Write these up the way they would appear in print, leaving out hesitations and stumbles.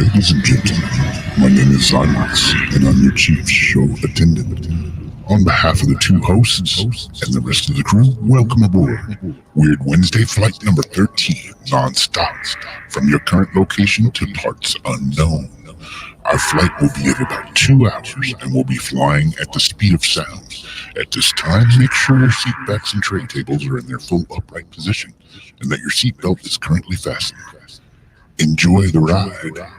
Ladies and gentlemen, my name is Zymox, and I'm your chief show attendant. On behalf of the two hosts and the rest of the crew, welcome aboard Weird Wednesday Flight number 13, non-stop, from your current location to parts unknown. Our flight will be at about 2 hours, and we'll be flying at the speed of sound. At this time, make sure your seat backs and tray tables are in their full upright position, and that your seatbelt is currently fastened. Enjoy the ride.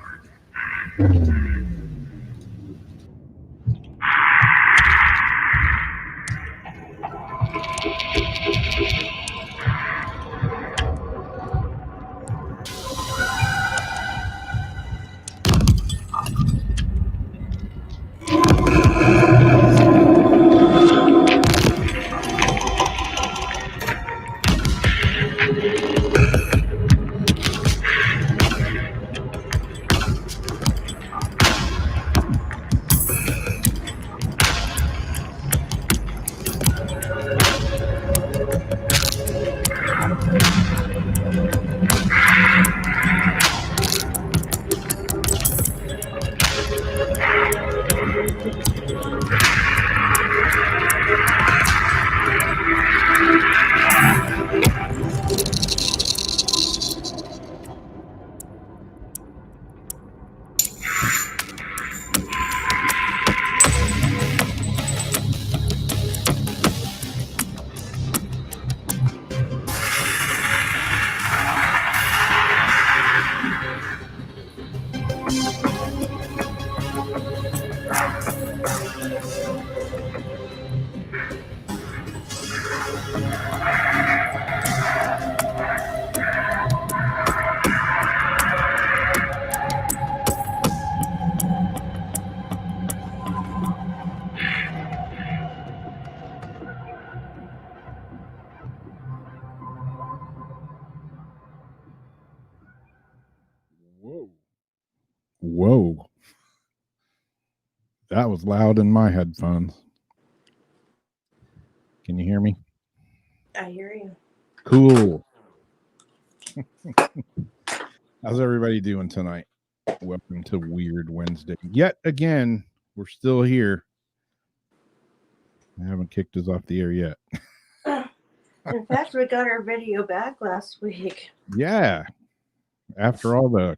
Whoa. Whoa. That was loud in my headphones. Can you hear me? I hear you. Cool. How's everybody doing tonight? Welcome to Weird Wednesday. Yet again, we're still here. I haven't kicked us off the air yet. In fact, we got our video back last week. Yeah. After all the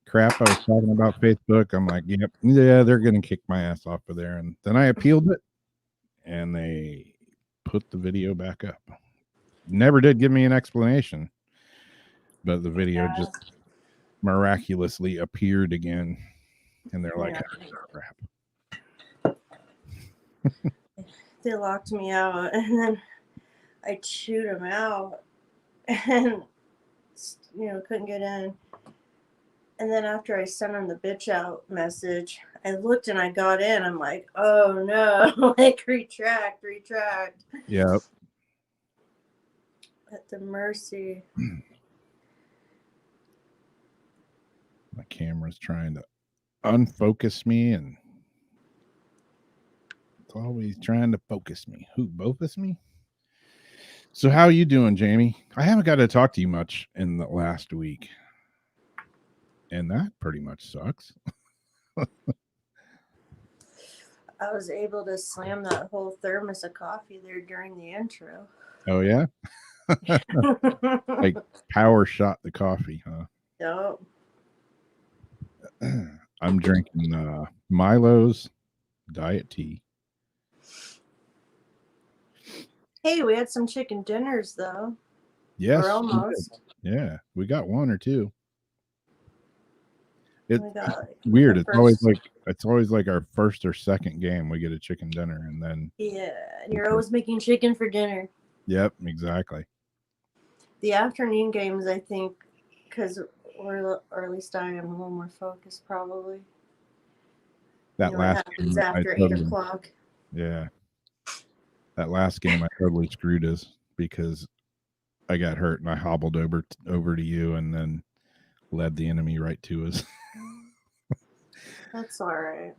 crap I was talking about Facebook, I'm like, yep, yeah, they're going to kick my ass off of there. And then I appealed it, and they put the video back up. Never did give me an explanation, but the video just miraculously appeared again, and they're like, crap. They locked me out, and then I chewed them out, and couldn't get in. And then after I sent them the bitch out message, I looked and I got in. I'm like, oh no, like retract. Yep. At the mercy. My camera's trying to unfocus me, and it's always trying to focus me. Who, Bofus me? So how are you doing, Jamie? I haven't got to talk to you much in the last week, and that pretty much sucks. I was able to slam that whole thermos of coffee there during the intro. Oh yeah. Like power shot the coffee, huh? Yep. I'm drinking Milo's diet tea. Hey, we had some chicken dinners though. Yes. Or almost. Yeah, we got one or two. It's weird. It's always like our first or second game we get a chicken dinner, and then and you're always making chicken for dinner. Yep, exactly. The afternoon games, I think, or at least I am a little more focused, probably. That last game after 8 o'clock. Yeah, that last game I totally screwed us because I got hurt and I hobbled over to you and then led the enemy right to us. That's all right.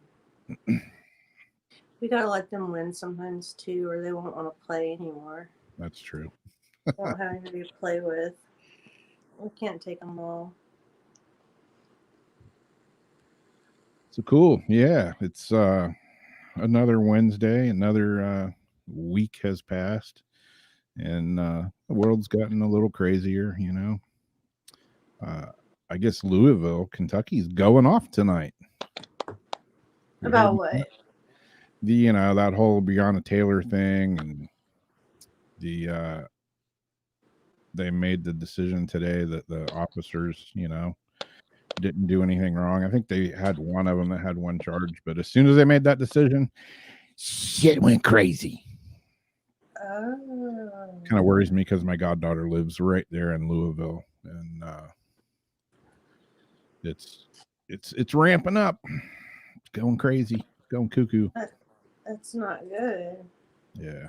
We gotta let them win sometimes too, or they won't want to play anymore. That's true. They won't have anybody to play with. We can't take them all. So cool. Yeah, it's another Wednesday, another week has passed, and the world's gotten a little crazier, you know. I guess Louisville, Kentucky's going off tonight. You heard About about that? what? The that whole Breonna Taylor thing, and the they made the decision today that the officers, didn't do anything wrong. I think they had one of them that had one charge, but as soon as they made that decision, shit went crazy. Oh. Kind of worries me because my goddaughter lives right there in Louisville, and it's ramping up. It's going crazy, it's going cuckoo. That's not good. Yeah.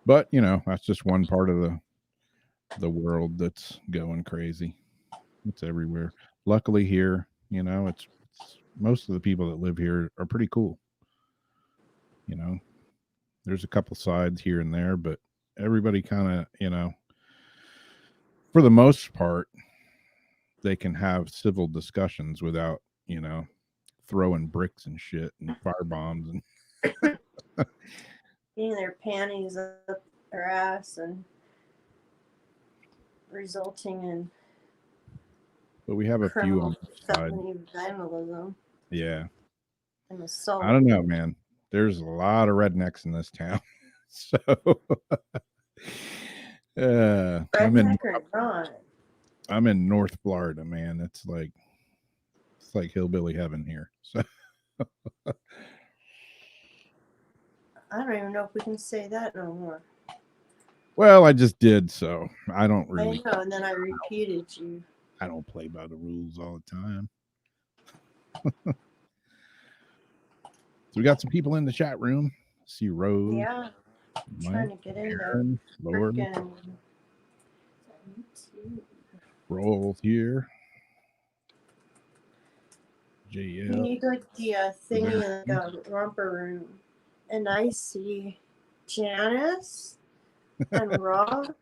But that's just one part of the world that's going crazy. It's everywhere. Luckily here, it's most of the people that live here are pretty cool. There's a couple sides here and there, but everybody kind of, for the most part, they can have civil discussions without, throwing bricks and shit and fire bombs and Getting their panties up their ass and resulting in but we have a few on criminal the side. felony vandalism Yeah. and assault. I don't know, man. There's a lot of rednecks in this town. So Redneck or not? I'm in North Florida, man. It's like hillbilly heaven here. So I don't even know if we can say that no more. well, I just did, so I don't really. I know, and then I repeated you. I don't play by the rules all the time. So we got some people in the chat room. See Rose. Yeah, Mike, trying to get in there. Aaron, Lord, Frickin' Roll here. You JL. need like the thingy in the romper room, and I see Janice and Rob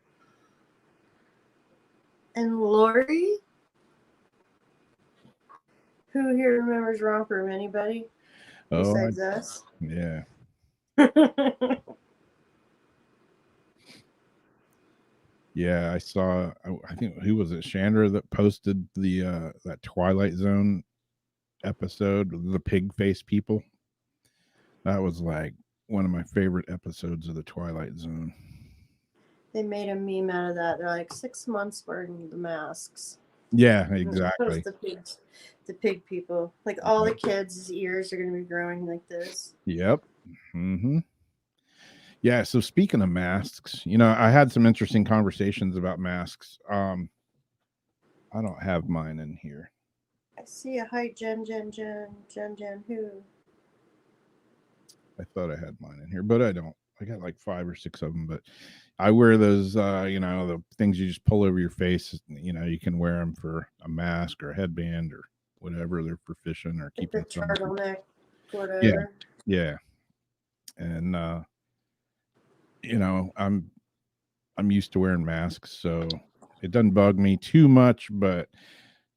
and Lori. Who here remembers romper room? Anybody besides us? Yeah. Yeah, I saw. I think who was it? Chandra that posted the that Twilight Zone episode, the pig face people. That was like one of my favorite episodes of the Twilight Zone. They made a meme out of that. They're like 6 months wearing the masks. Yeah, exactly. The pig people. Like all the kids' ears are going to be growing like this. Yep. Mm-hmm. Yeah. So speaking of masks, I had some interesting conversations about masks. I don't have mine in here. I see a hi Jen who? I thought I had mine in here, but I don't. I got like 5 or 6 of them, but I wear those, the things you just pull over your face. You can wear them for a mask or a headband or whatever. They're for fishing or keeping the turtleneck, whatever. Yeah. And I'm used to wearing masks, so it doesn't bug me too much. But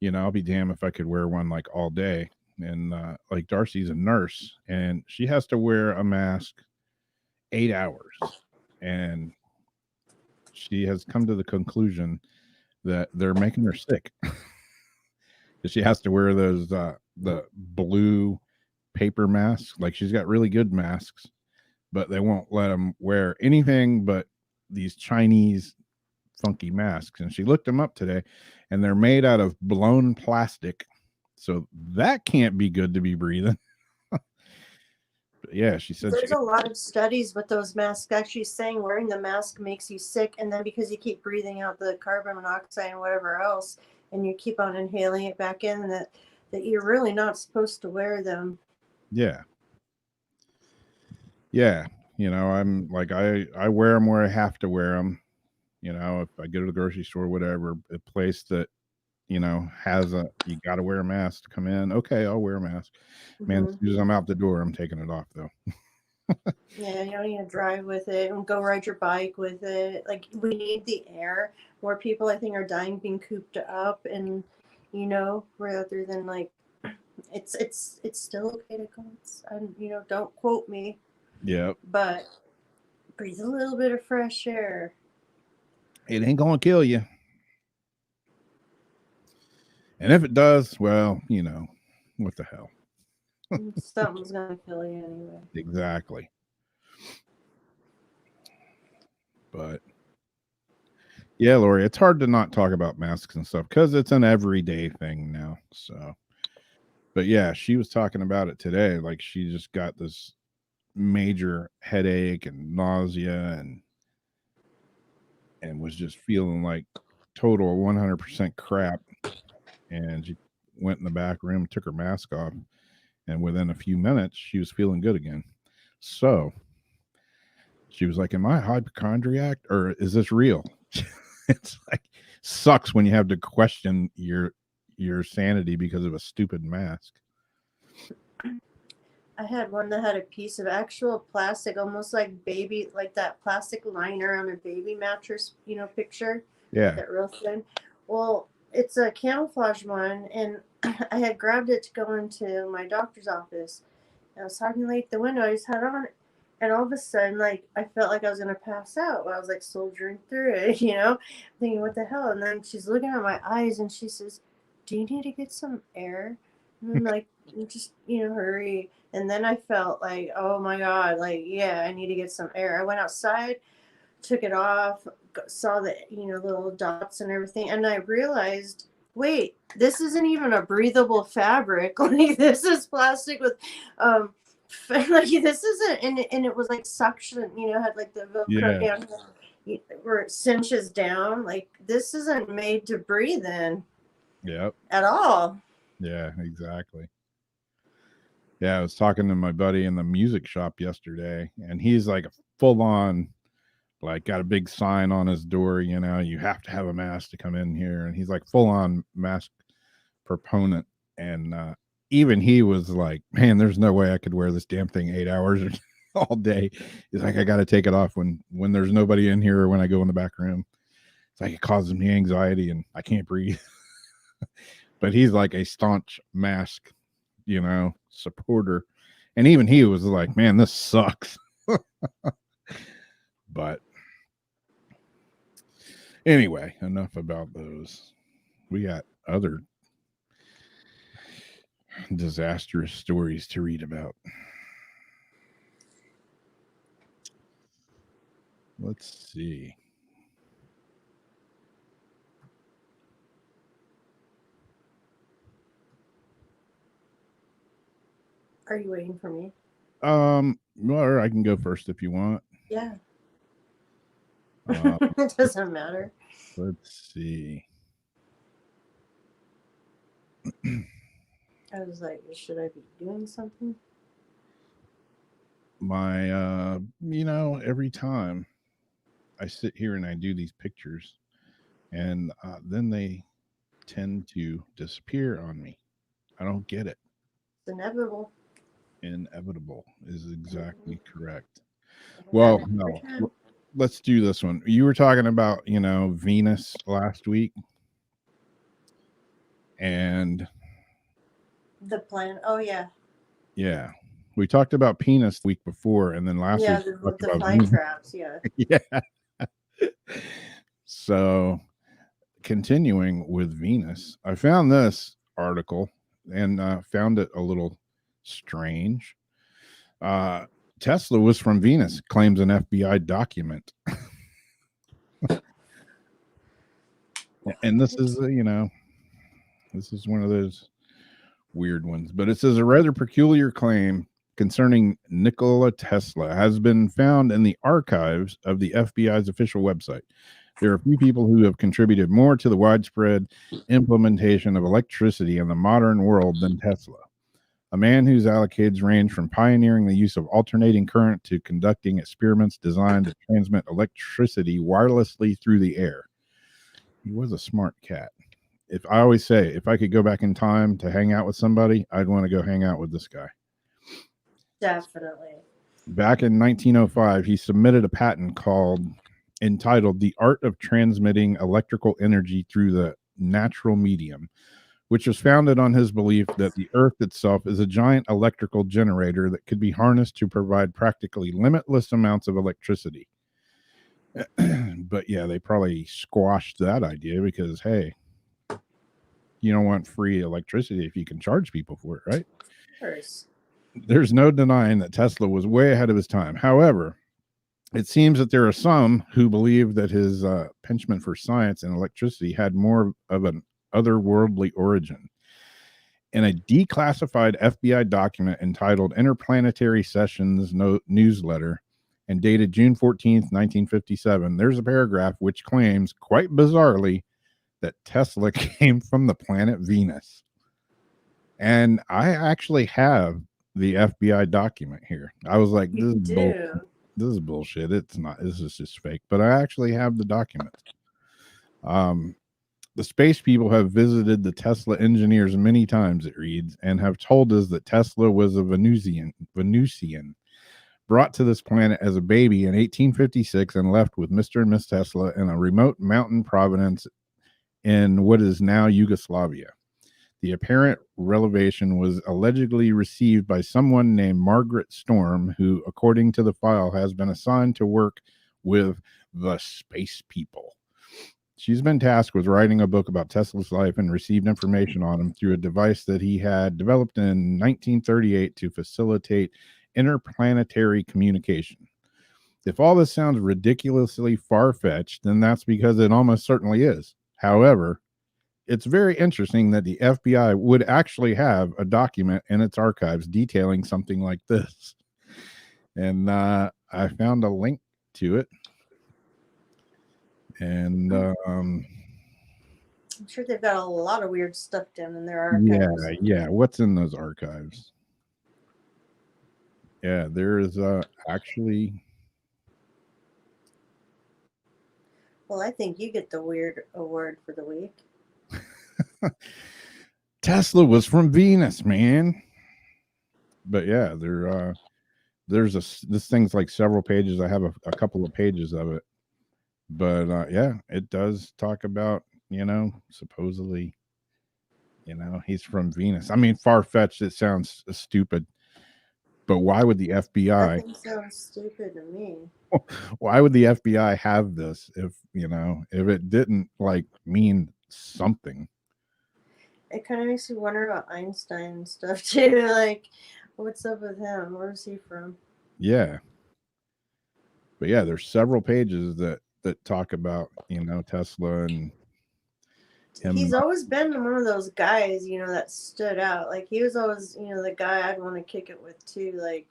I'll be damned if I could wear one like all day. And like Darcy's a nurse, and she has to wear a mask 8 hours, and she has come to the conclusion that they're making her sick. She has to wear those the blue paper masks. Like, she's got really good masks, but they won't let them wear anything but these Chinese funky masks. And she looked them up today, and they're made out of blown plastic, so that can't be good to be breathing. Yeah, she said there's a lot of studies with those masks actually saying wearing the mask makes you sick, and then because you keep breathing out the carbon monoxide and whatever else, and you keep on inhaling it back in, that you're really not supposed to wear them. Yeah. I'm like, I wear them where I have to wear them. If I go to the grocery store, whatever, a place that has you got to wear a mask to come in, okay, I'll wear a mask. Man, as soon as I'm out the door, I'm taking it off though. Yeah, you don't need to drive with it and go ride your bike with it. Like we need the air. More people, I think, are dying being cooped up, and rather than like, it's still okay to go. And don't quote me, Yep. but breathe a little bit of fresh air. It ain't gonna kill you. And if it does, well, what the hell? Something's gonna kill you anyway. Exactly. But yeah, Lori, it's hard to not talk about masks and stuff because it's an everyday thing now. So, but yeah, she was talking about it today. Like she just got this major headache and nausea and was just feeling like total 100% crap. And she went in the back room, took her mask off, and within a few minutes, she was feeling good again. So she was like, "Am I a hypochondriac or is this real?" It's like sucks when you have to question your sanity because of a stupid mask. I had one that had a piece of actual plastic, almost like baby, like that plastic liner on a baby mattress, picture. Yeah. That real thin. Well, it's a camouflage one, and I had grabbed it to go into my doctor's office. And I was talking late the window. I just had it on, and all of a sudden, like I felt like I was gonna pass out. I was like soldiering through it, thinking, "What the hell?" And then she's looking at my eyes, and she says, "Do you need to get some air?" And I'm like, "Just hurry." And then I felt like, oh my God, like, yeah, I need to get some air. I went outside, took it off, saw the, little dots and everything. And I realized, wait, this isn't even a breathable fabric. Like, this is plastic with, like, this isn't, and it was like suction, had like the Velcro down where it cinches down. Like, this isn't made to breathe in. Yep. At all. Yeah, exactly. Yeah, I was talking to my buddy in the music shop yesterday, and he's like a full on, like, got a big sign on his door, you have to have a mask to come in here. And he's like full on mask proponent. And even he was like, man, there's no way I could wear this damn thing 8 hours all day. He's like, I got to take it off when there's nobody in here or when I go in the back room. It's like it causes me anxiety and I can't breathe. But he's like a staunch mask supporter, and even he was like, man, this sucks. But anyway, enough about those. We got other disastrous stories to read about. Let's see. Are you waiting for me? Or I can go first if you want. Yeah. It doesn't matter. Let's see. I was like, should I be doing something? My every time I sit here and I do these pictures, and then they tend to disappear on me. I don't get it. It's inevitable. Inevitable is exactly correct. Well, no, let's do this one. You were talking about, Venus last week. And the plan. Oh, yeah. Yeah. We talked about penis the week before, and then last week with the fly traps. Yeah. Yeah. So continuing with Venus, I found this article and found it a little strange. Tesla was from Venus, claims an FBI document. And this is, this is one of those weird ones, but it says a rather peculiar claim concerning Nikola Tesla has been found in the archives of the FBI's official website. There are a few people who have contributed more to the widespread implementation of electricity in the modern world than Tesla. A man whose allocates range from pioneering the use of alternating current to conducting experiments designed to transmit electricity wirelessly through the air. He was a smart cat. If I always say, if I could go back in time to hang out with somebody, I'd want to go hang out with this guy. Definitely. Back in 1905, he submitted a patent entitled "The Art of Transmitting Electrical Energy Through the Natural Medium," which was founded on his belief that the Earth itself is a giant electrical generator that could be harnessed to provide practically limitless amounts of electricity. But yeah, they probably squashed that idea because, hey, you don't want free electricity if you can charge people for it, right? Of course. There's no denying that Tesla was way ahead of his time. However, it seems that there are some who believe that his penchant for science and electricity had more of an otherworldly origin. In a declassified FBI document entitled Interplanetary Sessions Newsletter and dated June 14th, 1957, there's a paragraph which claims, quite bizarrely, that Tesla came from the planet Venus. And I actually have the FBI document here. I was like, You do. this is bullshit. It's not. This is just fake. But I actually have the document. The space people have visited the Tesla engineers many times, it reads, and have told us that Tesla was a Venusian brought to this planet as a baby in 1856 and left with Mr. and Miss Tesla in a remote mountain province in what is now Yugoslavia. The apparent revelation was allegedly received by someone named Margaret Storm, who, according to the file, has been assigned to work with the space people. She's been tasked with writing a book about Tesla's life and received information on him through a device that he had developed in 1938 to facilitate interplanetary communication. If all this sounds ridiculously far-fetched, then that's because it almost certainly is. However, it's very interesting that the FBI would actually have a document in its archives detailing something like this. And I found a link to it. And I'm sure they've got a lot of weird stuff down in their archives. yeah. What's in those archives? Yeah, there is actually. Well, I think you get the weird award for the week. Tesla was from Venus, man. But yeah, there's this thing's like several pages. I have a couple of pages of it. But yeah, it does talk about, supposedly, he's from Venus. I mean, far-fetched, it sounds stupid. But why would the FBI? That sounds stupid to me. Why would the FBI have this if it didn't like mean something? It kind of makes you wonder about Einstein and stuff too. Like, what's up with him? Where's he from? Yeah. But yeah, there's several pages that talk about Tesla and him. He's always been one of those guys, that stood out. Like, he was always, the guy I'd want to kick it with too. Like,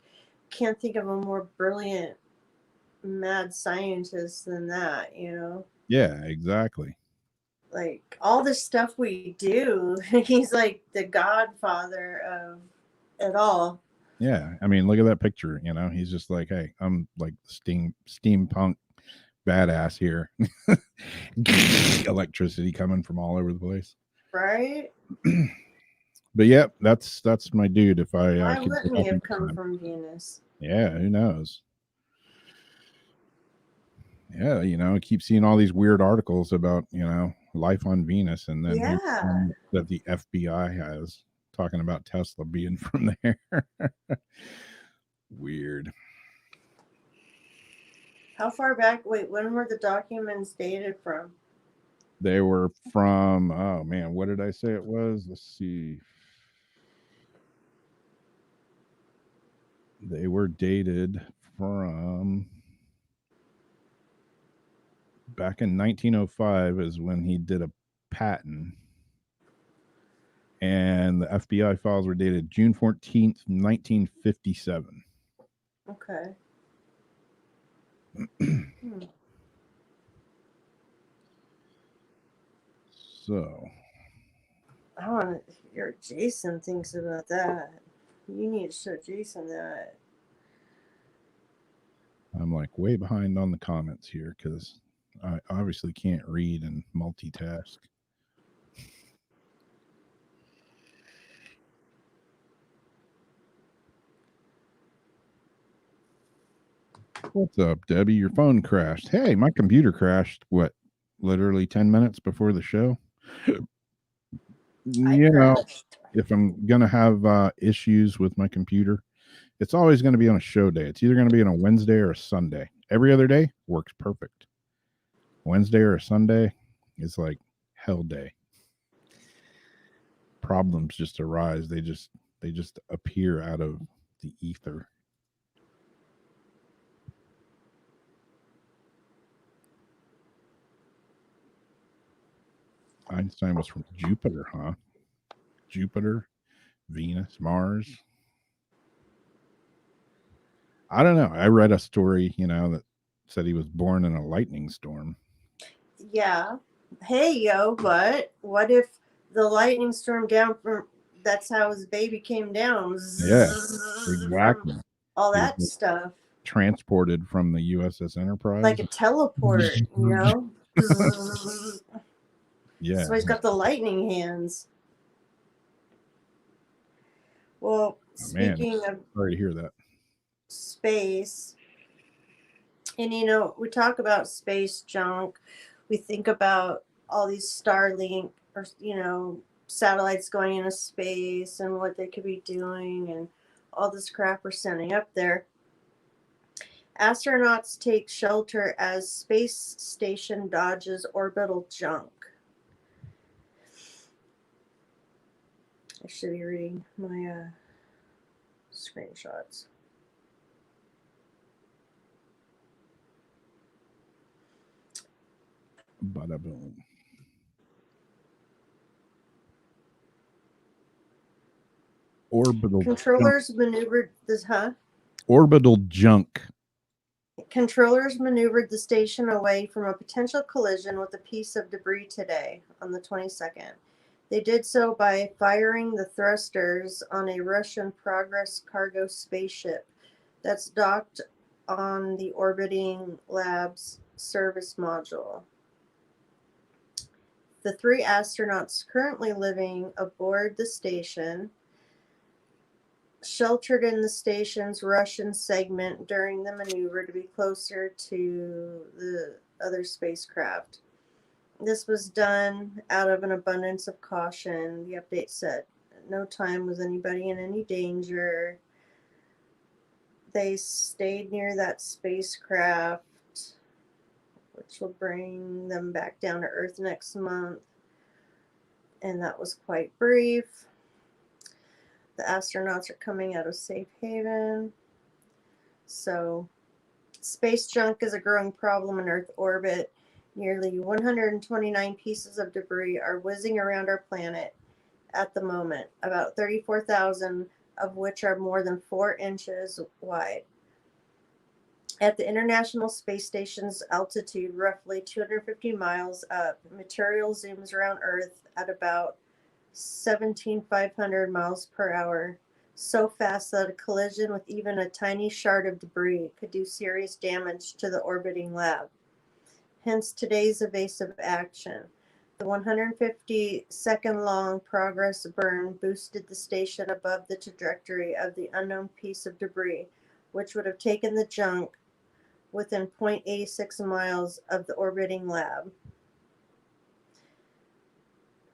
can't think of a more brilliant, mad scientist than that. Yeah, exactly. Like, all the stuff we do, he's like the godfather of it all. Yeah, I mean, look at that picture. He's just like, hey, I'm like steampunk badass here. Electricity coming from all over the place, right? But yeah, that's my dude. If I Why could wouldn't he have come from Venus? Yeah, who knows? Yeah, I keep seeing all these weird articles about life on Venus, and then that the FBI has talking about Tesla being from there. Weird. How far back? Wait, when were the documents dated from? They were from, oh man, what did I say it was? Let's see. They were dated from back in 1905 is when he did a patent. And the FBI files were dated June 14th, 1957. Okay. So, I want to hear what Jason thinks about that. You need to show Jason that. I'm like way behind on the comments here because I obviously can't read and multitask. What's up, Debbie? Your phone crashed. Hey, my computer crashed. What? Literally 10 minutes before the show. I You know, crashed. if I'm gonna have issues with my computer, it's always going to be on a show day. It's either going to be on a Wednesday or a Sunday. Every other day works perfect. Wednesday or a Sunday is like hell day. Problems just arise. They just appear out of the ether. Einstein was from Jupiter, huh? Jupiter, Venus, Mars. I don't know. I read a story, that said he was born in a lightning storm. Yeah. Hey, yo, but what if the lightning storm down from that's how his baby came down? Yeah, From exactly. all He was that stuff. transported from the USS Enterprise. Like a teleport, you know? Yeah, So he's got the lightning hands. Well, oh, man, speaking of sorry to hear that. space, and we talk about space junk. We think about all these Starlink or satellites going into space and what they could be doing and all this crap we're sending up there. Astronauts take shelter as space station dodges orbital junk. I should be reading my screenshots. Bada boom. Orbital Controllers maneuvered this, huh? orbital junk. Controllers maneuvered the station away from a potential collision with a piece of debris today, on the 22nd. They did so by firing the thrusters on a Russian Progress cargo spaceship that's docked on the orbiting lab's service module. The 3 astronauts currently living aboard the station sheltered in the station's Russian segment during the maneuver to be closer to the other spacecraft. This was done out of an abundance of caution, the update said. At no time was anybody in any danger. They stayed near that spacecraft, which will bring them back down to Earth next month. And that was quite brief. The astronauts are coming out of safe haven. So, space junk is a growing problem in Earth orbit. Nearly 129 pieces of debris are whizzing around our planet at the moment, about 34,000 of which are more than 4 inches wide. At the International Space Station's altitude, roughly 250 miles up, material zooms around Earth at about 17,500 miles per hour, so fast that a collision with even a tiny shard of debris could do serious damage to the orbiting lab. Hence today's evasive action. The 150-second-long progress burn boosted the station above the trajectory of the unknown piece of debris, which would have taken the junk within 0.86 miles of the orbiting lab.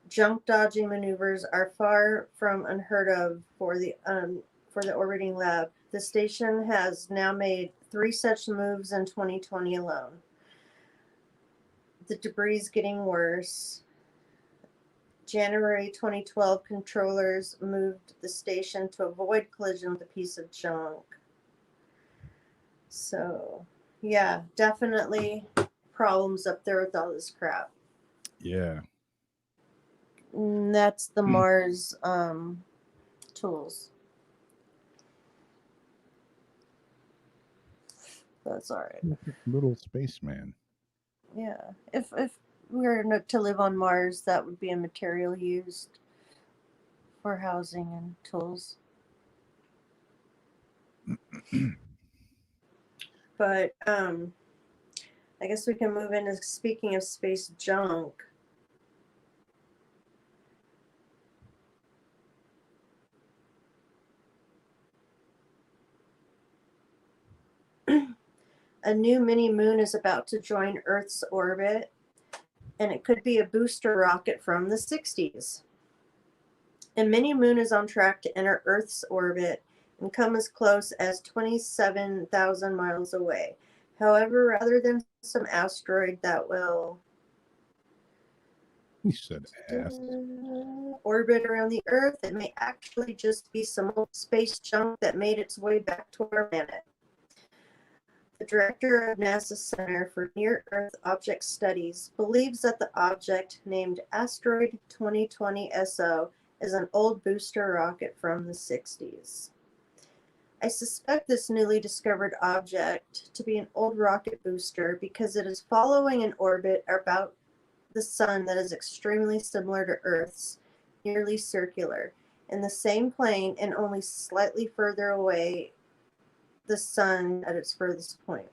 Junk dodging maneuvers are far from unheard of for the orbiting lab. The station has now made 3 such moves in 2020 alone. The debris is getting worse. January 2012, controllers moved the station to avoid collision with a piece of junk. So, yeah, definitely problems up there with all this crap. Yeah. And that's the Mars tools. That's all right. Little spaceman. Yeah, if we were to live on Mars, that would be a material used for housing and tools. But I guess we can move into speaking of space junk. A new mini moon is about to join Earth's orbit, and it could be a booster rocket from the 60s. A mini moon is on track to enter Earth's orbit and come as close as 27,000 miles away. However, rather than some asteroid that will He said ass. orbit around the Earth, it may actually just be some old space junk that made its way back to our planet. The director of NASA's Center for Near-Earth Object Studies believes that the object, named Asteroid 2020 SO, is an old booster rocket from the 60s. I suspect this newly discovered object to be an old rocket booster because it is following an orbit about the sun that is extremely similar to Earth's, nearly circular, in the same plane and only slightly further away the sun at its furthest point.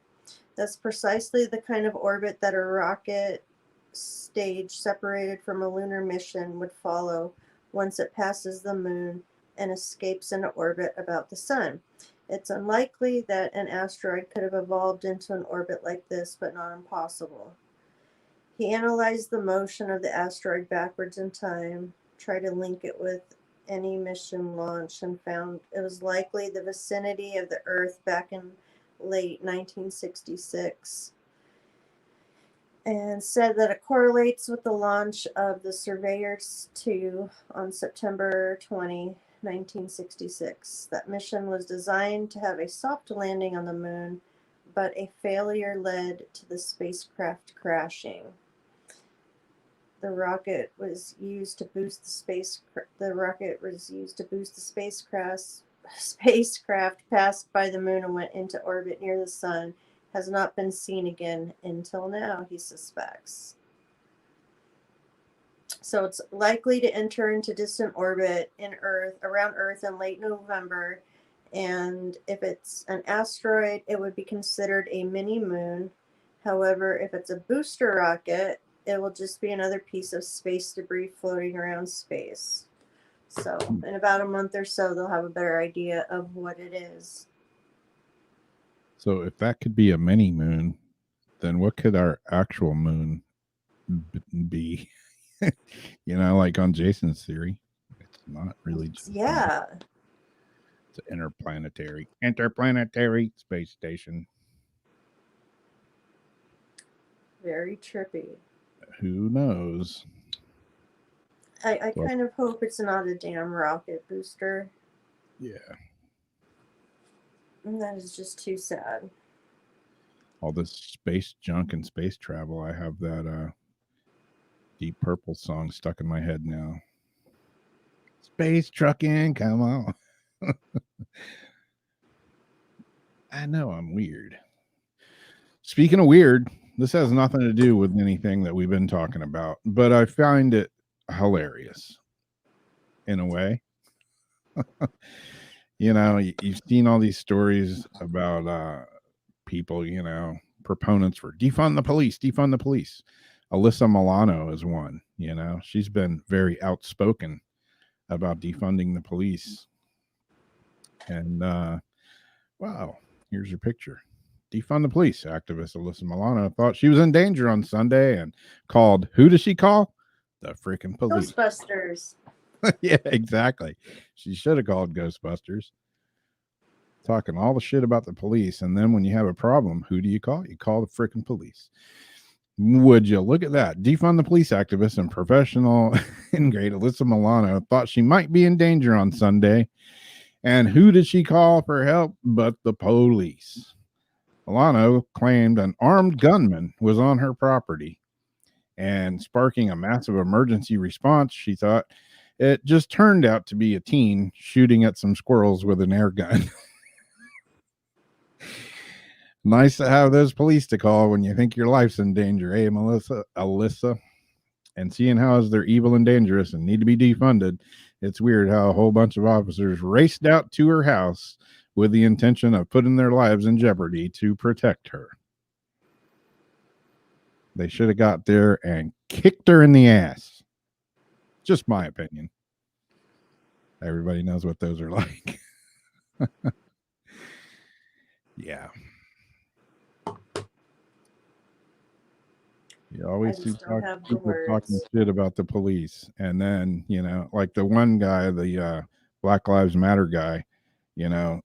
That's precisely the kind of orbit that a rocket stage separated from a lunar mission would follow once it passes the moon and escapes into orbit about the sun. It's unlikely that an asteroid could have evolved into an orbit like this, but not impossible. He analyzed the motion of the asteroid backwards in time, tried to link it with any mission launch, and found it was likely the vicinity of the Earth back in late 1966, and said that it correlates with the launch of the Surveyor 2 on September 20, 1966. That mission was designed to have a soft landing on the moon, but a failure led to the spacecraft crashing. The rocket was used to boost the spacecraft passed by the moon and went into orbit near the sun. Has not been seen again until now, he suspects. So it's likely to enter into distant orbit around Earth in late November. And if it's an asteroid, it would be considered a mini moon. However, if it's a booster rocket, it will just be another piece of space debris floating around space. So in about a month or so, they'll have a better idea of what it is. So if that could be a mini moon, then what could our actual moon be? You know, like on Jason's theory, it's not really just it's an interplanetary space station. Very trippy. Who knows? I kind of hope it's not a damn rocket booster. Yeah. And that is just too sad. All this space junk and space travel. I have that Deep Purple song stuck in my head now. Space trucking, come on. I know I'm weird. Speaking of weird, this has nothing to do with anything that we've been talking about, but I find it hilarious in a way. You know, you've seen all these stories about people, you know, proponents for defund the police, defund the police. Alyssa Milano is one, you know, she's been very outspoken about defunding the police. And wow, here's your picture. Defund the police activist Alyssa Milano thought she was in danger on Sunday and called, who does she call? The freaking police. Ghostbusters. Yeah, exactly. She should have called Ghostbusters. Talking all the shit about the police. And then when you have a problem, who do you call? You call the freaking police. Would you look at that? Defund the police activist and professional and great Alyssa Milano thought she might be in danger on Sunday. And who did she call for help but the police? Milano claimed an armed gunman was on her property and sparking a massive emergency response. She thought it just turned out to be a teen shooting at some squirrels with an air gun. Nice to have those police to call when you think your life's in danger, eh, Alyssa? And seeing how they're evil and dangerous and need to be defunded, it's weird how a whole bunch of officers raced out to her house with the intention of putting their lives in jeopardy to protect her. They should have got there and kicked her in the ass. Just my opinion. Everybody knows what those are like. Yeah. You I always see just don't have the people talking words. shit about the police, and then like the one guy, the Black Lives Matter guy, you know,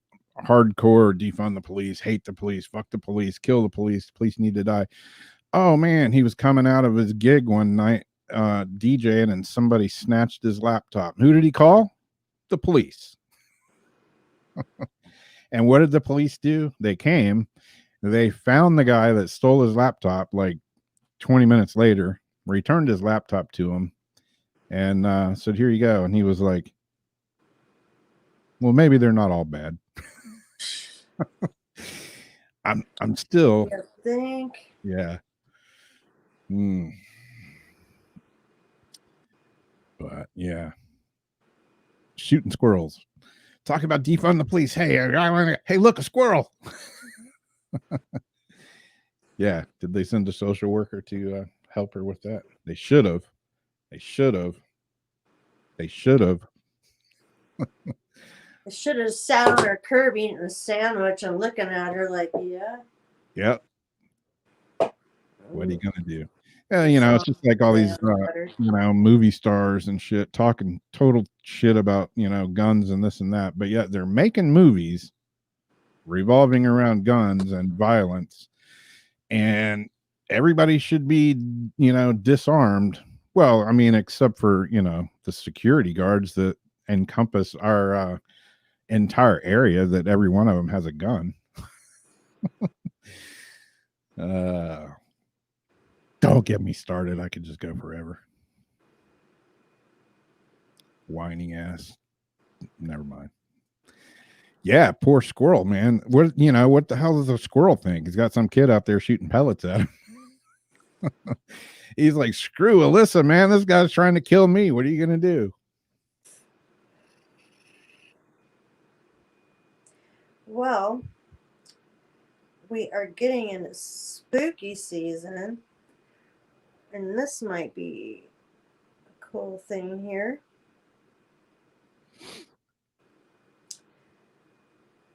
hardcore defund the police, hate the police, fuck the police, kill the police need to die. Oh man, he was coming out of his gig one night, DJing, and somebody snatched his laptop. Who did he call? The police. And what did the police do? They came, they found the guy that stole his laptop like 20 minutes later, returned his laptop to him, and said, "Here you go." And he was like, "Well, maybe they're not all bad." I'm still, You think? yeah. Mm. But yeah, shooting squirrels. Talk about defund the police. Hey, look, a squirrel. Yeah, did they send a social worker to help her with that? They should have. They should have. They should have. I should have sat on her curb eating a sandwich and looking at her like, yeah. Yep. What are you gonna do? It's So, just like all these, butter. movie stars and shit talking total shit about guns and this and that, but yet they're making movies revolving around guns and violence, and everybody should be, disarmed. Well, I mean, except for the security guards that encompass our entire area, that every one of them has a gun. Don't get me started. I could just go forever. Whining ass. Never mind. Yeah, poor squirrel, man. What the hell does a squirrel think? He's got some kid out there shooting pellets at him. He's like, screw Alyssa, man. This guy's trying to kill me. What are you gonna do? Well, we are getting into spooky season, and this might be a cool thing here.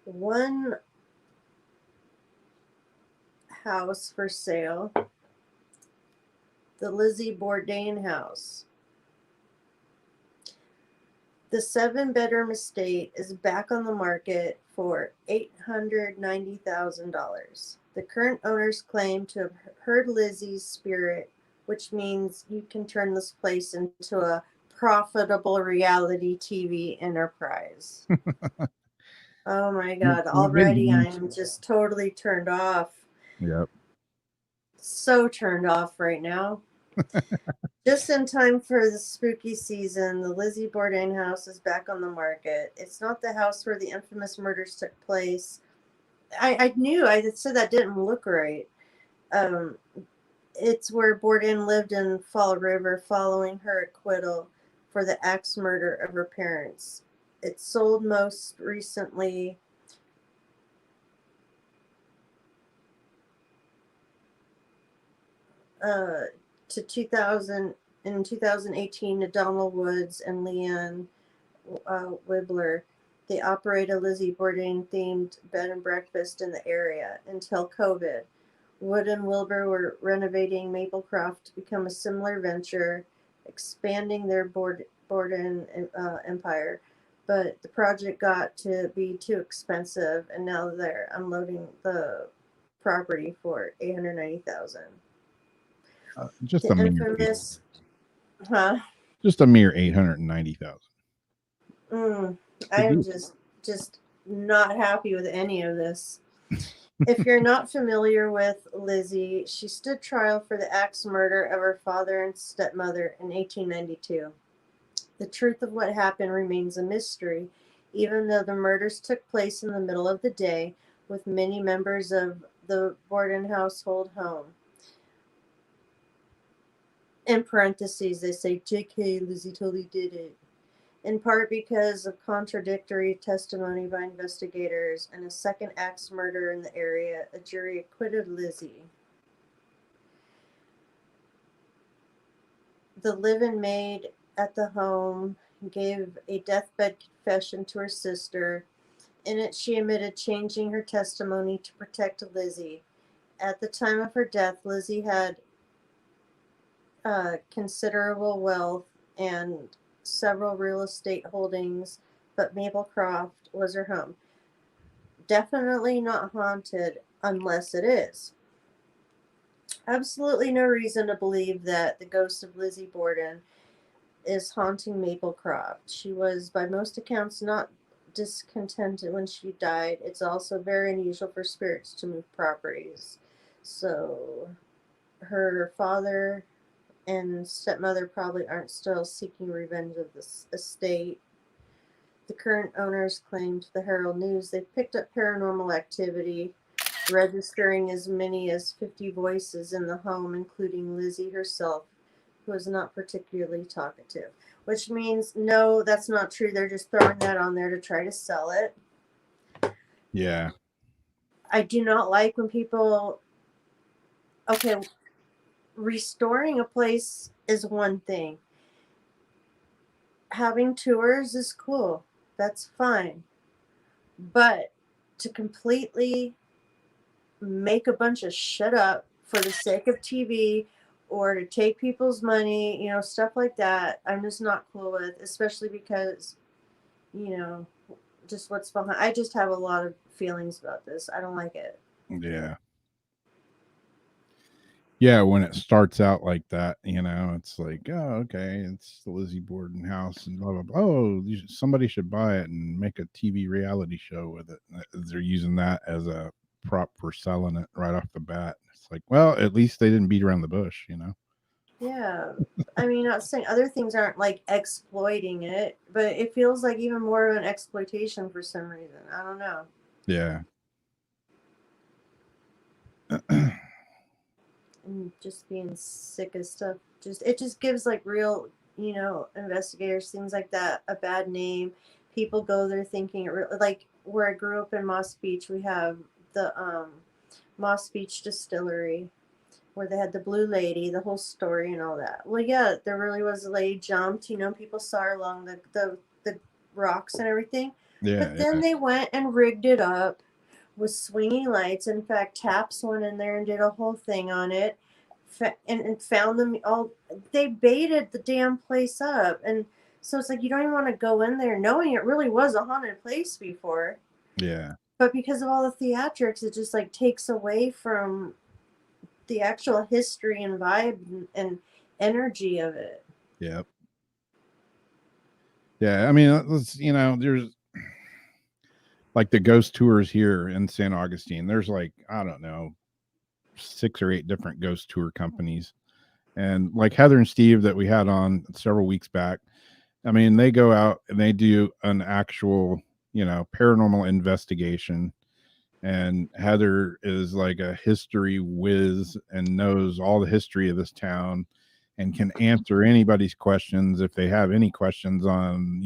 One house for sale, the Lizzie Bourdain house. The 7-bedroom estate is back on the market for $890,000. The current owners claim to have heard Lizzie's spirit, which means you can turn this place into a profitable reality TV enterprise. Oh my God. Already I'm just totally turned off. Yep. So turned off right now. Just in time for the spooky season, the Lizzie Bourdain house is back on the market. It's not the house where the infamous murders took place. I knew, I said that didn't look right. It's where Bourdain lived in Fall River following her acquittal for the axe murder of her parents. It sold most recently to 2018 to Donald Woods and Leanne Wibler. They operate a Lizzie Bourdain themed bed and breakfast in the area until COVID. Wood and Wilbur were renovating Maplecroft to become a similar venture, expanding their Bourdain empire. But the project got to be too expensive, and now they're unloading the property for $890,000. Just The a mere infamous, huh? just a mere 890,000. I'm just not happy with any of this. If you're not familiar with Lizzie, she stood trial for the axe murder of her father and stepmother in 1892. The truth of what happened remains a mystery, even though the murders took place in the middle of the day, with many members of the Bourdain household home. In parentheses, they say, JK, Lizzie totally did it. In part because of contradictory testimony by investigators and a second axe murder in the area, a jury acquitted Lizzie. The live-in maid at the home gave a deathbed confession to her sister. In it, she admitted changing her testimony to protect Lizzie. At the time of her death, Lizzie had considerable wealth and several real estate holdings, but Maplecroft was her home. Definitely not haunted unless it is. Absolutely no reason to believe that the ghost of Lizzie Borden is haunting Maplecroft. She was, by most accounts, not discontented when she died. It's also very unusual for spirits to move properties. So her father and stepmother probably aren't still seeking revenge of this estate. The current owners claimed to the Herald News they've picked up paranormal activity, registering as many as 50 voices in the home, including Lizzie herself, who is not particularly talkative. Which means, no, that's not true. They're just throwing that on there to try to sell it. Yeah. I do not like when people. Okay, restoring a place is one thing. Having tours is cool. That's fine. But to completely make a bunch of shit up for the sake of TV or to take people's money, stuff like that, I'm just not cool with, especially because, just what's behind. I just have a lot of feelings about this. I don't like it. Yeah. Yeah, when it starts out like that, it's like, oh, okay, it's the Lizzie Borden house and blah, blah, blah. Oh, somebody should buy it and make a TV reality show with it. They're using that as a prop for selling it right off the bat. It's like, well, at least they didn't beat around the bush, Yeah. I mean, not saying other things aren't like exploiting it, but it feels like even more of an exploitation for some reason. I don't know. Yeah. And just being sick of stuff. It just gives like real, investigators, things like that, a bad name. People go there thinking like where I grew up in Moss Beach, we have the Moss Beach Distillery, where they had the blue lady, the whole story and all that. Well, yeah, there really was a lady jumped. People saw her along the rocks and everything. Yeah. But then they went and rigged it up with swinging lights. In fact, Taps went in there and did a whole thing on it, and found them all. They baited the damn place up, and so it's like you don't even want to go in there knowing it really was a haunted place before. Yeah. But because of all the theatrics, it just like takes away from the actual history and vibe and energy of it. Yep. Yeah, I mean, there's like the ghost tours here in St. Augustine. There's like, I don't know, 6 or 8 different ghost tour companies. And like Heather and Steve that we had on several weeks back, I mean, they go out and they do an actual, paranormal investigation. And Heather is like a history whiz and knows all the history of this town and can answer anybody's questions if they have any questions on,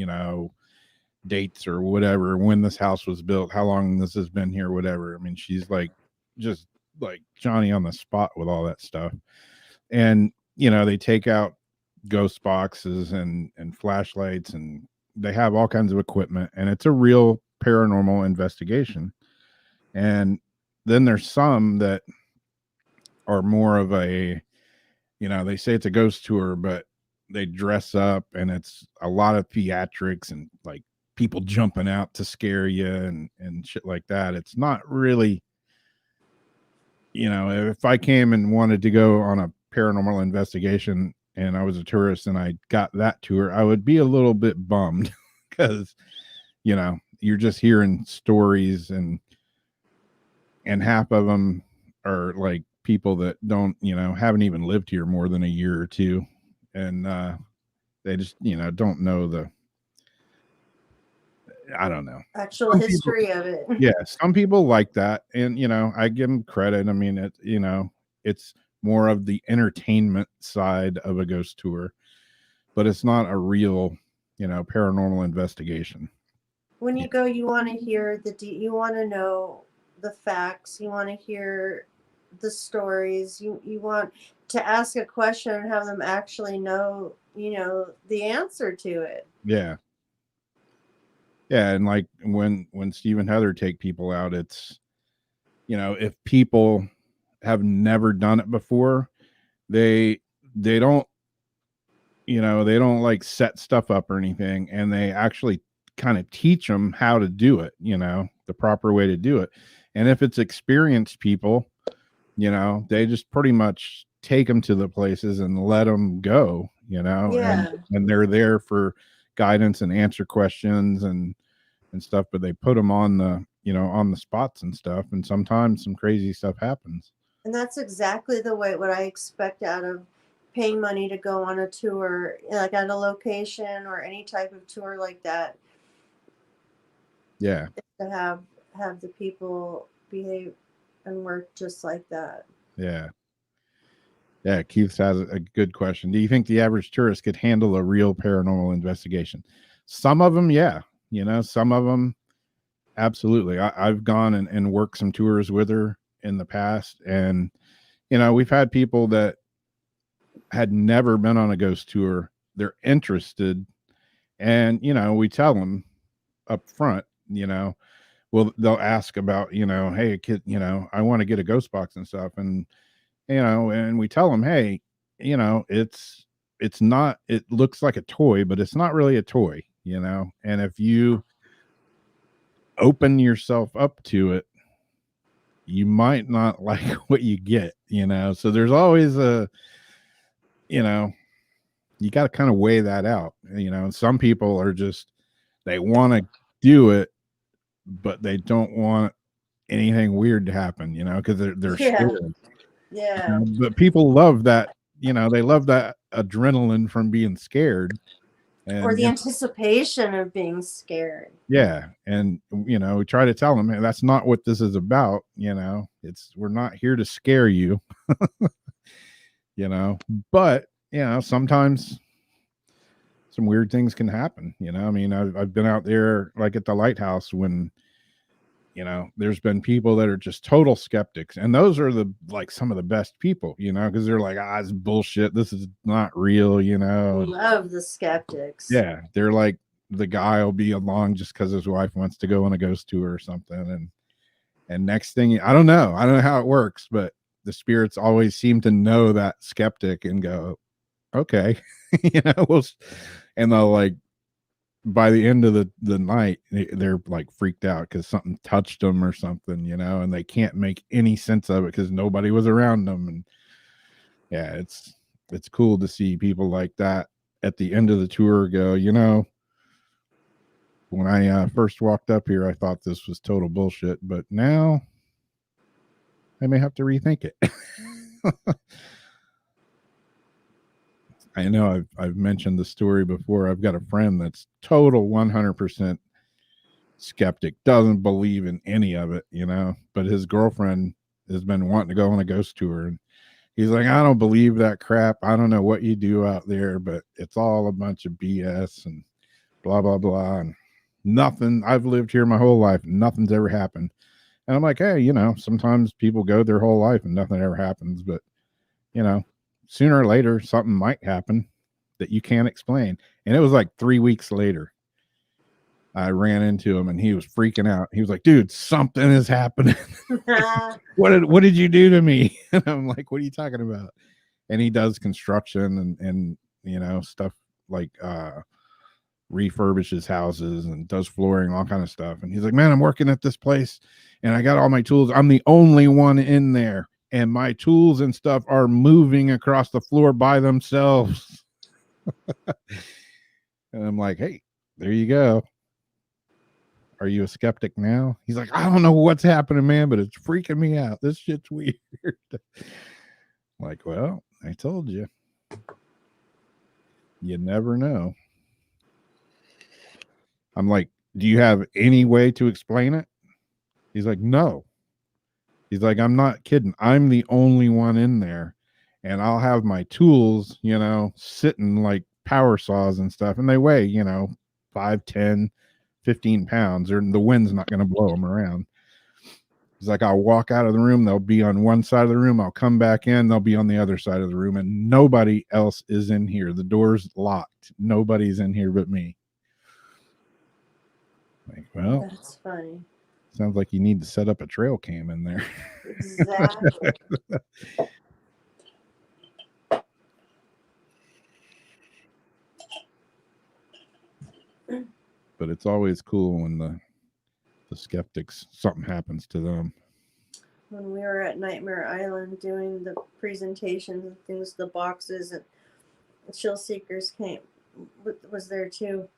dates or whatever, when this house was built, how long this has been here, whatever. I mean, she's like just like Johnny on the spot with all that stuff. And, they take out ghost boxes and flashlights, and they have all kinds of equipment, and it's a real paranormal investigation. And then there's some that are more of a, they say it's a ghost tour, but they dress up and it's a lot of theatrics and like people jumping out to scare you and shit like that. It's not really, if I came and wanted to go on a paranormal investigation and I was a tourist and I got that tour, I would be a little bit bummed because, you're just hearing stories and half of them are like people that don't, haven't even lived here more than a year or two. And they just, don't know I don't know. Actual Some history people, of it. Yeah, some people like that. And, I give them credit. I mean, it's more of the entertainment side of a ghost tour, but it's not a real, paranormal investigation. When you go, you want to hear you want to know the facts. You want to hear the stories. You want to ask a question and have them actually know, the answer to it. Yeah. Yeah, and like when Steve and Heather take people out, it's, if people have never done it before, they don't you know, they don't like set stuff up or anything, and they actually kind of teach them how to do it, you know, the proper way to do it. And if it's experienced people, you know, they just pretty much take them to the places and let them go, you know, Yeah. and they're there for guidance and answer questions and stuff, but they put them on the, you know, on the spots and stuff, and sometimes some crazy stuff happens. And that's exactly the way what I expect out of paying money to go on a tour, like at a location or any type of tour like that, Yeah. to have the people behave and work just like that. Yeah. Yeah, Keith has a good question. Do you think the average tourist could handle a real paranormal investigation? Some of them, yeah. You know, some of them, absolutely. I've gone and worked some tours with her in the past. And, you know, we've had people that had never been on a ghost tour. They're interested. And, you know, we tell them up front, you know, well, they'll ask about, you know, hey, kid, you know, I want to get a ghost box and stuff. And, you know, and we tell them, hey, you know, it's not, it looks like a toy, but it's not really a toy, you know. And if you open yourself up to it, you might not like what you get, you know. So there's always a, you know, you got to kind of weigh that out, you know. And some people are just, they want to do it, but they don't want anything weird to happen, you know, because they're Yeah. scared. Yeah. But people love that, you know, they love that adrenaline from being scared. And, Or the anticipation of being scared. yeah. And, you know, we try to tell them, hey, that's not what this is about. You know, we're not here to scare you, you know, but, you know, sometimes some weird things can happen. You know, I mean, I've been out there like at the lighthouse when, you know, there's been people that are just total skeptics, and those are the, like, some of the best people, you know, because they're like, it's bullshit, this is not real, you know. Love the skeptics. Yeah, they're like, the guy will be along just because his wife wants to go on a ghost tour or something, and next thing, I don't know how it works, but the spirits always seem to know that skeptic and go, okay, you know, and they'll, like, by the end of the night, they're like freaked out because something touched them or something, you know, and they can't make any sense of it because nobody was around them. And yeah, it's cool to see people like that at the end of the tour go, you know, when I first walked up here, I thought this was total bullshit, but now I may have to rethink it. I know I've mentioned the story before. I've got a friend that's total 100% skeptic, doesn't believe in any of it, you know, but his girlfriend has been wanting to go on a ghost tour, and he's like, I don't believe that crap. I don't know what you do out there, but it's all a bunch of BS and blah, blah, blah. And nothing, I've lived here my whole life, nothing's ever happened. And I'm like, hey, you know, sometimes people go their whole life and nothing ever happens, but, you know, sooner or later something might happen that you can't explain. And it was like 3 weeks later I ran into him and he was freaking out. He was like, dude, something is happening. What did you do to me? And I'm like, what are you talking about? And he does construction and you know, stuff like refurbishes houses and does flooring, all kind of stuff. And he's like, man, I'm working at this place and I got all my tools. I'm the only one in there, and my tools and stuff are moving across the floor by themselves. And I'm like, hey, there you go. Are you a skeptic now? He's like, I don't know what's happening, man, but it's freaking me out. This shit's weird. Like, well, I told you. You never know. I'm like, do you have any way to explain it? He's like, no. He's like, I'm not kidding. I'm the only one in there, and I'll have my tools, you know, sitting like power saws and stuff, and they weigh, you know, 5, 10, 15 pounds, or the wind's not going to blow them around. He's like, I'll walk out of the room, they'll be on one side of the room, I'll come back in, they'll be on the other side of the room, and nobody else is in here. The door's locked. Nobody's in here but me. Like, well, that's funny. Sounds like you need to set up a trail cam in there. Exactly. But it's always cool when the skeptics, something happens to them. When we were at Nightmare Island doing the presentations and things, the boxes, and Chill Seekers was there too.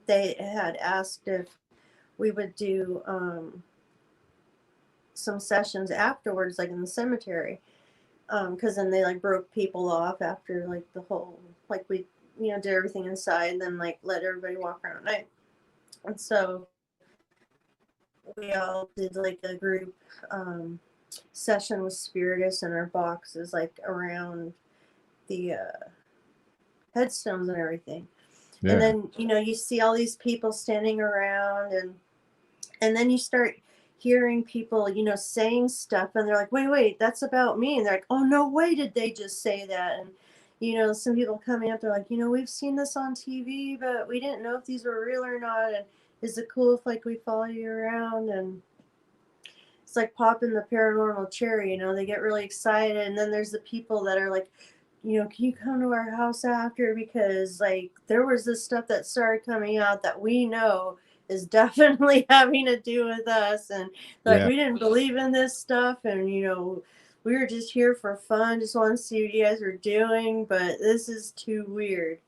They had asked if we would do some sessions afterwards, like in the cemetery, because then they like broke people off after like the whole, like we did everything inside and then like let everybody walk around at night. And so we all did like a group session with Spiritus in our boxes, like around the headstones and everything. Yeah. And then you see all these people standing around, and then you start hearing people saying stuff, and they're like, wait, that's about me. And they're like, oh no way, did they just say that? And some people coming up, they're like, we've seen this on TV, but we didn't know if these were real or not. And is it cool if like we follow you around? And it's like popping the paranormal cherry, they get really excited. And then there's the people that are like, can you come to our house after? Because like there was this stuff that started coming out that we know is definitely having to do with us. And like, we didn't believe in this stuff. And, we were just here for fun. Just want to see what you guys were doing. But this is too weird.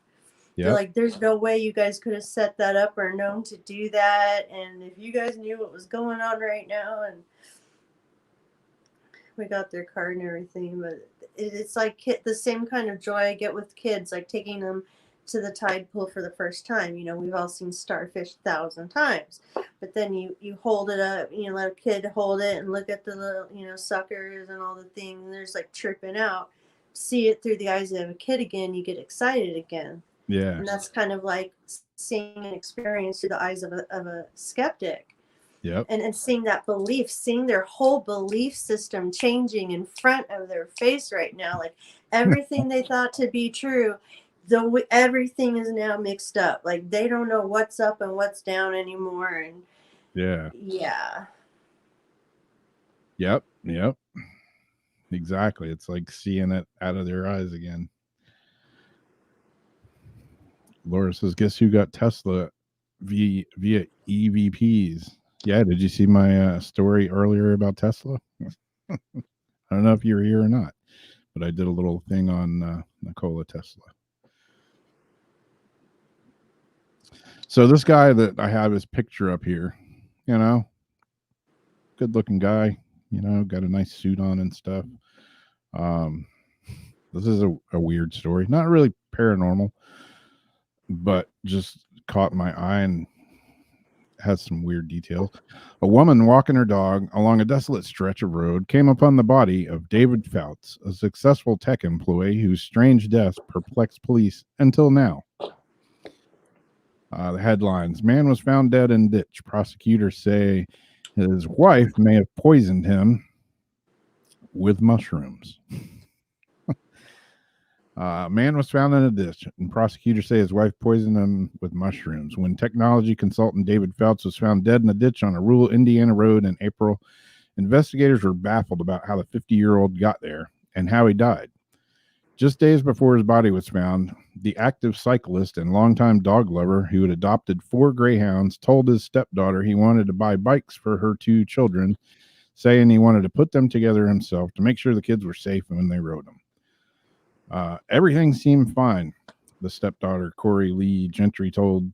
Yeah. Like, there's no way you guys could have set that up or known to do that. And if you guys knew what was going on right now, and we got their card and everything, but it's like the same kind of joy I get with kids, like taking them to the tide pool for the first time. We've all seen Starfish 1,000 times, but then you hold it up, let a kid hold it and look at the little, suckers and all the things, and there's like tripping out. See it through the eyes of a kid again, you get excited again. Yeah. And that's kind of like seeing an experience through the eyes of a skeptic. Yep. And seeing that belief, seeing their whole belief system changing in front of their face right now. Like everything they thought to be true, everything is now mixed up. Like they don't know what's up and what's down anymore. And yeah. Yep. Exactly. It's like seeing it out of their eyes again. Laura says, guess who got Tesla via EVPs? Yeah, did you see my story earlier about Tesla? I don't know if you were here or not, but I did a little thing on Nikola Tesla. So this guy that I have his picture up here, good looking guy, got a nice suit on and stuff. This is a weird story, not really paranormal, but just caught my eye and has some weird details. A woman walking her dog along a desolate stretch of road came upon the body of David Fouts, a successful tech employee whose strange death perplexed police until now. The headlines: man was found dead in ditch. Prosecutors say his wife may have poisoned him with mushrooms. Man was found in a ditch, and prosecutors say his wife poisoned him with mushrooms. When technology consultant David Fouts was found dead in a ditch on a rural Indiana road in April, investigators were baffled about how the 50-year-old got there and how he died. Just days before his body was found, the active cyclist and longtime dog lover who had adopted 4 greyhounds told his stepdaughter he wanted to buy bikes for her 2 children, saying he wanted to put them together himself to make sure the kids were safe when they rode them. Everything seemed fine, the stepdaughter, Corey Lee Gentry, told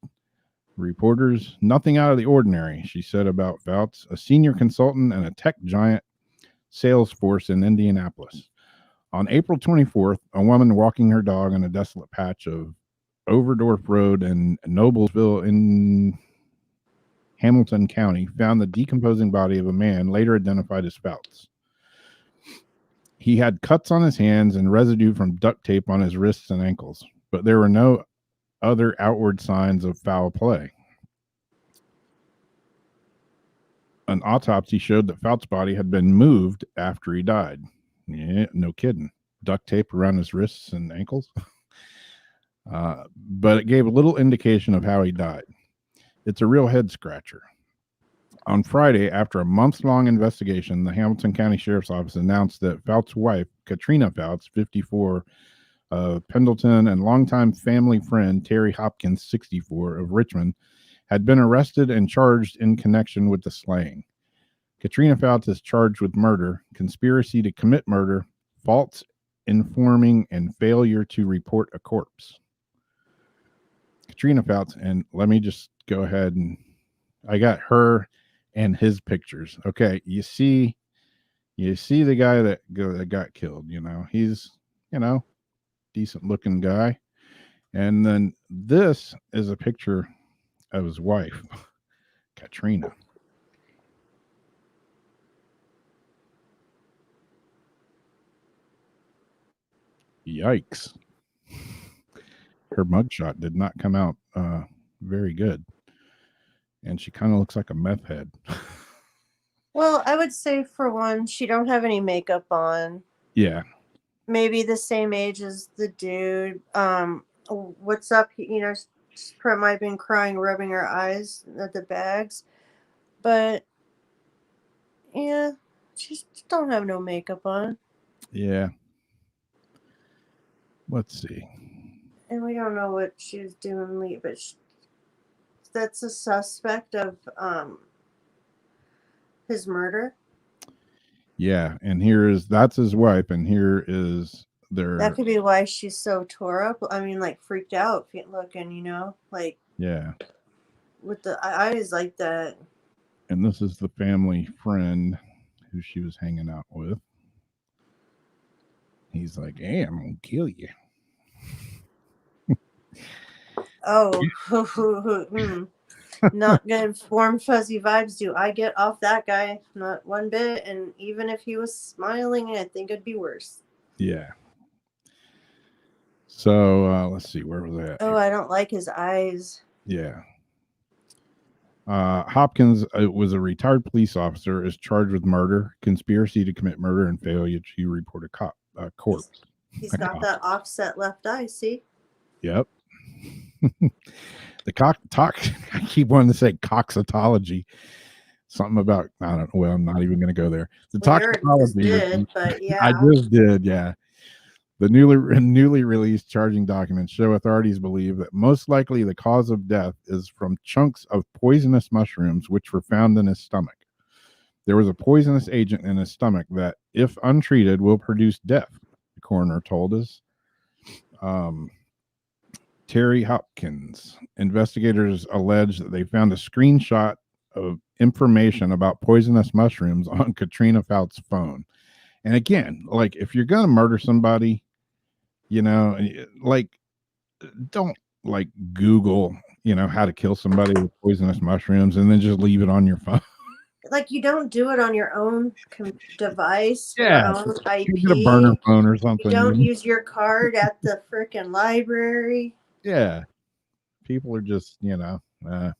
reporters. Nothing out of the ordinary, she said about Fouts, a senior consultant and a tech giant sales force in Indianapolis. On April 24th, a woman walking her dog on a desolate patch of Overdorf Road in Noblesville in Hamilton County found the decomposing body of a man later identified as Fouts. He had cuts on his hands and residue from duct tape on his wrists and ankles, but there were no other outward signs of foul play. An autopsy showed that Fouts' body had been moved after he died. Yeah, no kidding. Duct tape around his wrists and ankles. But it gave a little indication of how he died. It's a real head scratcher. On Friday, after a months-long investigation, the Hamilton County Sheriff's Office announced that Fouts' wife, Katrina Fouts, 54, of Pendleton, and longtime family friend Terry Hopkins, 64, of Richmond, had been arrested and charged in connection with the slaying. Katrina Fouts is charged with murder, conspiracy to commit murder, false informing, and failure to report a corpse. Katrina Fouts, and let me just go ahead and I got her and his pictures. Okay, you see the guy that got killed. He's decent looking guy, and then this is a picture of his wife, Katrina. Yikes. Her mugshot did not come out very good. And she kind of looks like a meth head. Well, I would say for one, she don't have any makeup on. Yeah. Maybe the same age as the dude. What's up? She might have been crying, rubbing her eyes at the bags. But yeah, she don't have no makeup on. Yeah. Let's see. And we don't know what she was doing, but that's a suspect of his murder. Yeah, and that's his wife, and here is their. That could be why she's so tore up. I mean, like freaked out looking, Yeah. With the eyes like that. And this is the family friend who she was hanging out with. He's like, "Hey, I'm gonna kill you." Oh, not good. Warm, fuzzy vibes. Do I get off that guy? Not one bit. And even if he was smiling, I think it'd be worse. Yeah. So let's see, where was that? Oh, I don't like his eyes. Yeah. Hopkins was a retired police officer, is charged with murder, conspiracy to commit murder, and failure to report a corpse. He's got that offset left eye. See? Yep. The I keep wanting to say coxetology. Something about, I don't know. Well, I'm not even going to go there. The toxicology. I just did. Yeah. The newly released charging documents show authorities believe that most likely the cause of death is from chunks of poisonous mushrooms which were found in his stomach. There was a poisonous agent in his stomach that, if untreated, will produce death, the coroner told us. Terry Hopkins. Investigators allege that they found a screenshot of information about poisonous mushrooms on Katrina Fouts' phone. And again, like, if you're going to murder somebody, don't Google, how to kill somebody with poisonous mushrooms and then just leave it on your phone. Like, you don't do it on your own device. Yeah. Your own IP. Get a burner phone or something. You don't use your card at the freaking library. Yeah. People are just, whatever.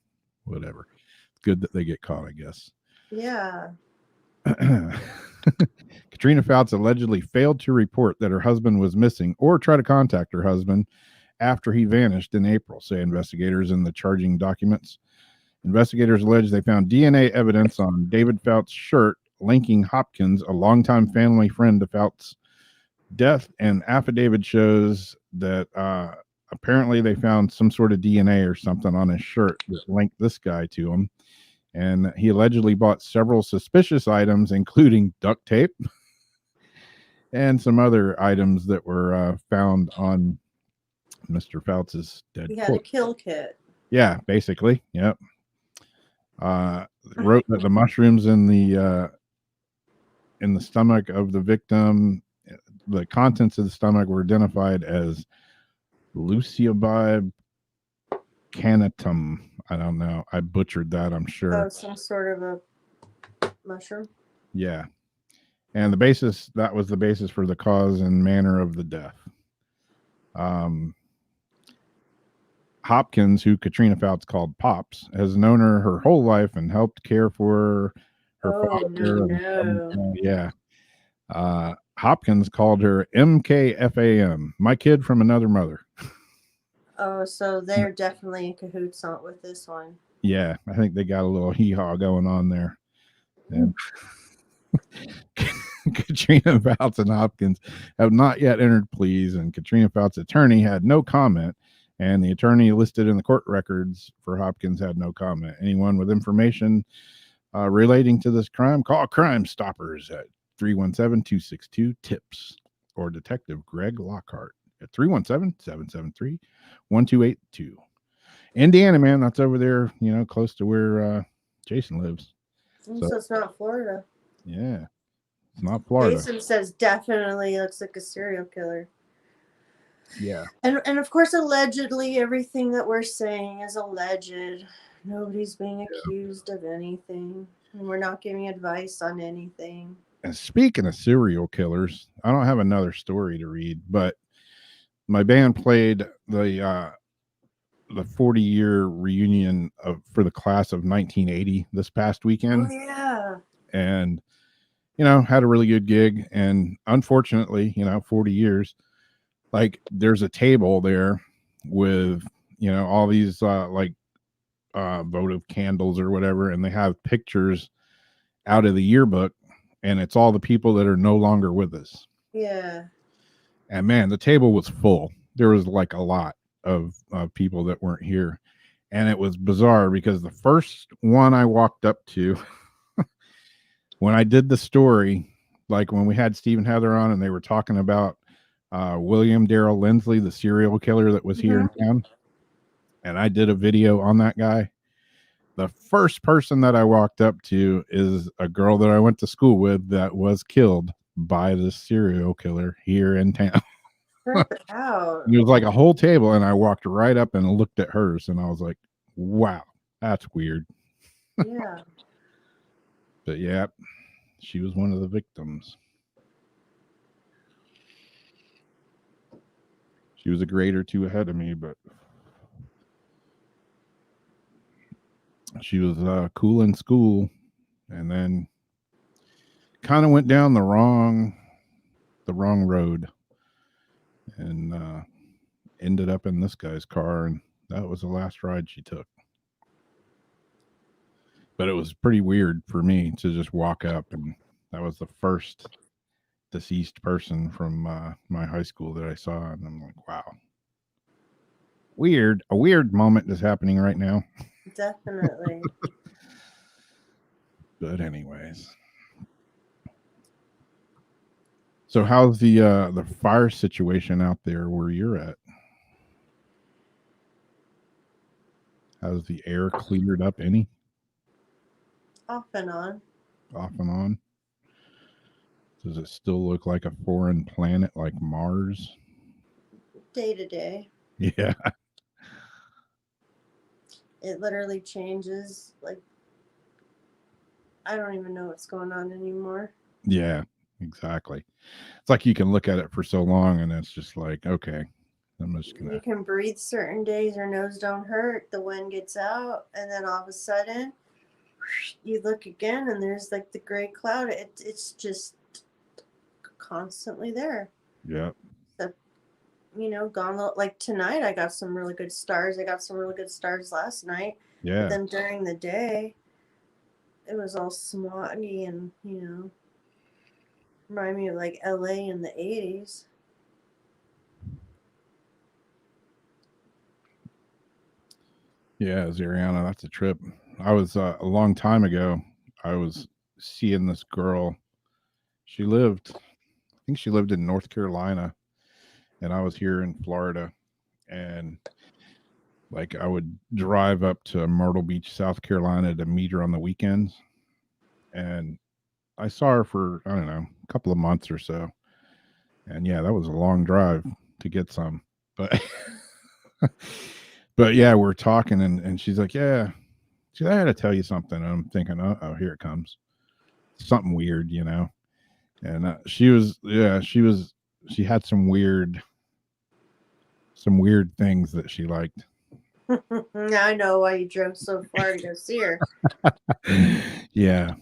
It's good that they get caught, I guess. Yeah. Katrina Fouts allegedly failed to report that her husband was missing or try to contact her husband after he vanished in April, say investigators in the charging documents. Investigators allege they found DNA evidence on David Fouts' shirt linking Hopkins, a longtime family friend, to Fouts' death, and affidavit shows that apparently they found some sort of DNA or something on his shirt that linked this guy to him. And he allegedly bought several suspicious items, including duct tape and some other items that were found on Mr. Fouts' dead He had corpse. a kill kit. Yeah, basically. Yep. Wrote that the mushrooms in the stomach of the victim, the contents of the stomach were identified as Luciabib canatum. I don't know. I butchered that, I'm sure. Oh, some sort of a mushroom. Yeah. And that was the basis for the cause and manner of the death. Hopkins, who Katrina Fouts called Pops, has known her whole life and helped care for her father. No. Yeah. Hopkins called her MKFAM, my kid from another mother. Oh, so they're definitely in cahoots with this one. Yeah, I think they got a little hee-haw going on there. And Katrina Fouts and Hopkins have not yet entered pleas, and Katrina Fouts' attorney had no comment and the attorney listed in the court records for Hopkins had no comment. Anyone with information relating to this crime, call Crime Stoppers at 317-262-TIPS or Detective Greg Lockhart at 317-773-1282. Indiana, man, that's over there, close to where Jason lives. So it's not Florida. Yeah, it's not Florida. Jason says definitely looks like a serial killer. Yeah. And of course, allegedly, everything that we're saying is alleged. Nobody's being accused of anything. And we're not giving advice on anything. And speaking of serial killers, I don't have another story to read, but my band played the 40-year reunion for the class of 1980 this past weekend. Oh, yeah. And, had a really good gig. And unfortunately, 40 years, like there's a table there with, all these votive candles or whatever. And they have pictures out of the yearbook, and it's all the people that are no longer with us. Yeah. And man, the table was full. There was like a lot of people that weren't here. And it was bizarre because the first one I walked up to when I did the story, like when we had Steve and Heather on and they were talking about William Darrell Lindsley, the serial killer that was here in town. And I did a video on that guy. The first person that I walked up to is a girl that I went to school with that was killed by this serial killer here in town. Out. It was like a whole table, and I walked right up and looked at hers, and I was like, wow, that's weird. Yeah. But yeah, she was one of the victims. She was a grade or two ahead of me, but she was cool in school, and then kind of went down the wrong road, and ended up in this guy's car, and that was the last ride she took. But it was pretty weird for me to just walk up, and that was the first deceased person from my high school that I saw, and I'm like, wow, weird. A weird moment is happening right now. Definitely. But anyways, so how's the fire situation out there where you're at? How's the air cleared up any? Off and on. Off and on. Does it still look like a foreign planet like Mars? Day to day. Yeah. It literally changes. Like, I don't even know what's going on anymore. Yeah, exactly. It's like you can look at it for so long, and it's just like, okay, I'm just gonna. You can breathe certain days, your nose don't hurt, the wind gets out, and then all of a sudden, you look again, and there's like the gray cloud. It's just constantly there. Yeah. Gone like tonight. I got some really good stars. I got some really good stars last night. Yeah. But then during the day, it was all smoggy and remind me of like LA in the 80s. Yeah, Zariana, that's a trip. I was a long time ago. I was seeing this girl. I think she lived in North Carolina, and I was here in Florida, and like I would drive up to Myrtle Beach, South Carolina to meet her on the weekends. And I saw her for, I don't know, a couple of months or so. And yeah, that was a long drive to get some. But but yeah, we're talking, and she's like, yeah, I had to tell you something. And I'm thinking, oh, here it comes. Something weird, And she had some weird things that she liked. I know why you drove so far to go see her. Yeah,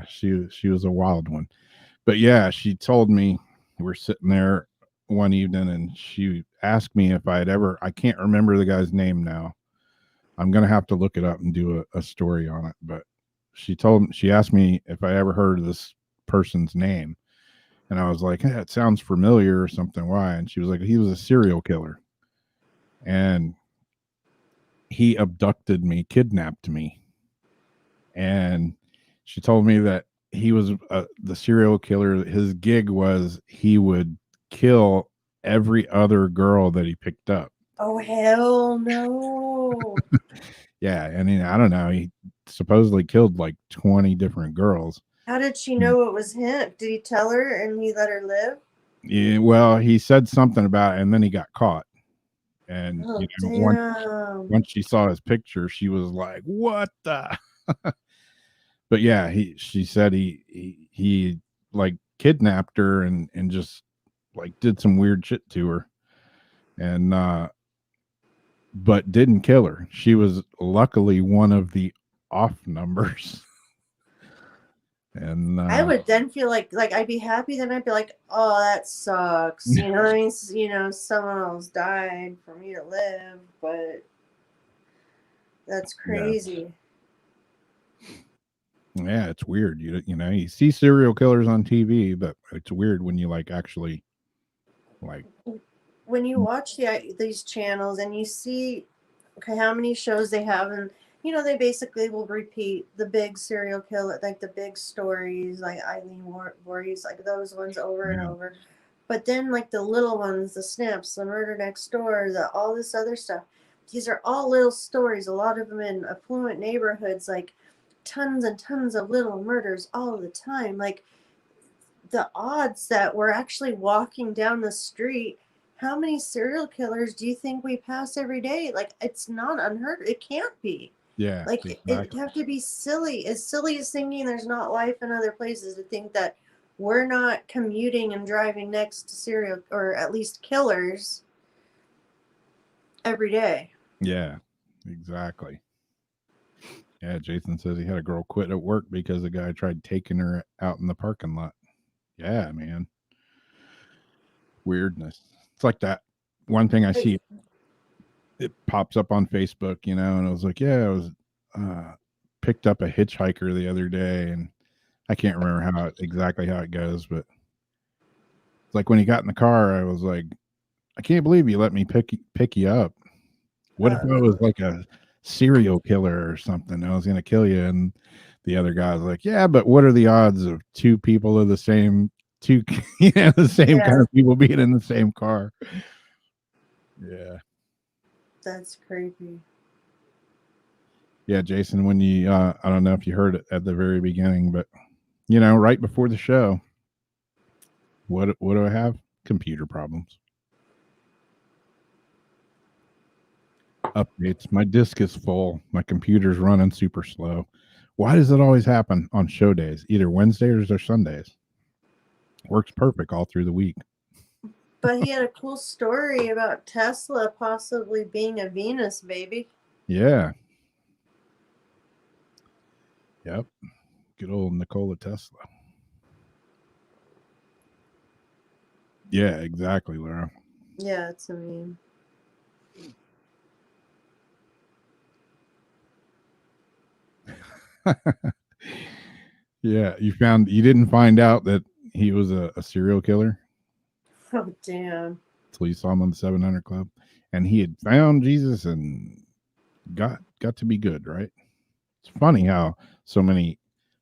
she was a wild one. But yeah, she told me, we're sitting there one evening, and she asked me if I can't remember the guy's name now. I'm gonna have to look it up and do a story on it. But she asked me if I ever heard of this person's name, and I was like, hey, it sounds familiar or something. Why? And she was like, he was a serial killer. and he abducted me, kidnapped me. And she told me that he was the serial killer. His gig was he would kill every other girl that he picked up. Oh, hell no. Yeah, and I don't know. He supposedly killed like 20 different girls. How did she know it was him? Did he tell her and he let her live? Yeah, well, he said something about it, and then he got caught. And Oh, once damn. she saw his picture, she was like, "What the?" But yeah, she said he like kidnapped her and just like did some weird shit to her, and but didn't kill her. She was luckily one of the off numbers. And I would then feel like I'd be happy. Then I'd be like, oh, that sucks. You know, what I mean, someone else died for me to live, but that's crazy. Yeah, it's weird. You know, you see serial killers on TV, but it's weird when you like actually like when you watch these channels and you see how many shows they have, and they basically will repeat the big serial killer, like the big stories, like Eileen Voorhees, like those ones over and over. But then like the little ones, the Snips, the Murder Next Door, all this other stuff. These are all little stories. A lot of them in affluent neighborhoods, like tons and tons of little murders all the time. Like the odds that we're actually walking down the street, how many serial killers do you think we pass every day? Like, it's not unheard of. It can't be. Yeah, Like, exactly. it'd have to be silly as thinking there's not life in other places, to think that we're not commuting and driving next to serial, or at least killers, every day. Yeah, exactly. Yeah, Jason says he had a girl quit at work because the guy tried taking her out in the parking lot. Yeah, man. Weirdness. It's like that one thing I see, it pops up on Facebook, and I was like, yeah, I was picked up a hitchhiker the other day, and I can't remember exactly how it goes, but it's like when he got in the car, I was like, I can't believe you let me pick you up. What if I was like a serial killer or something? I was going to kill you. And the other guy was like, yeah, but what are the odds of two people of the same kind of people being in the same car? Yeah. That's creepy. Yeah, Jason, when you, I don't know if you heard it at the very beginning, but, right before the show, what do I have? Computer problems. Updates. My disk is full. My computer's running super slow. Why does it always happen on show days? Either Wednesdays or Sundays. Works perfect all through the week. But he had a cool story about Tesla possibly being a Venus baby. Yeah. Yep. Good old Nikola Tesla. Yeah, exactly, Laura. Yeah, it's a meme. Yeah, you didn't find out that he was a serial killer? Oh, damn. Until you saw him on the 700 Club. And he had found Jesus and got to be good, right? It's funny how so many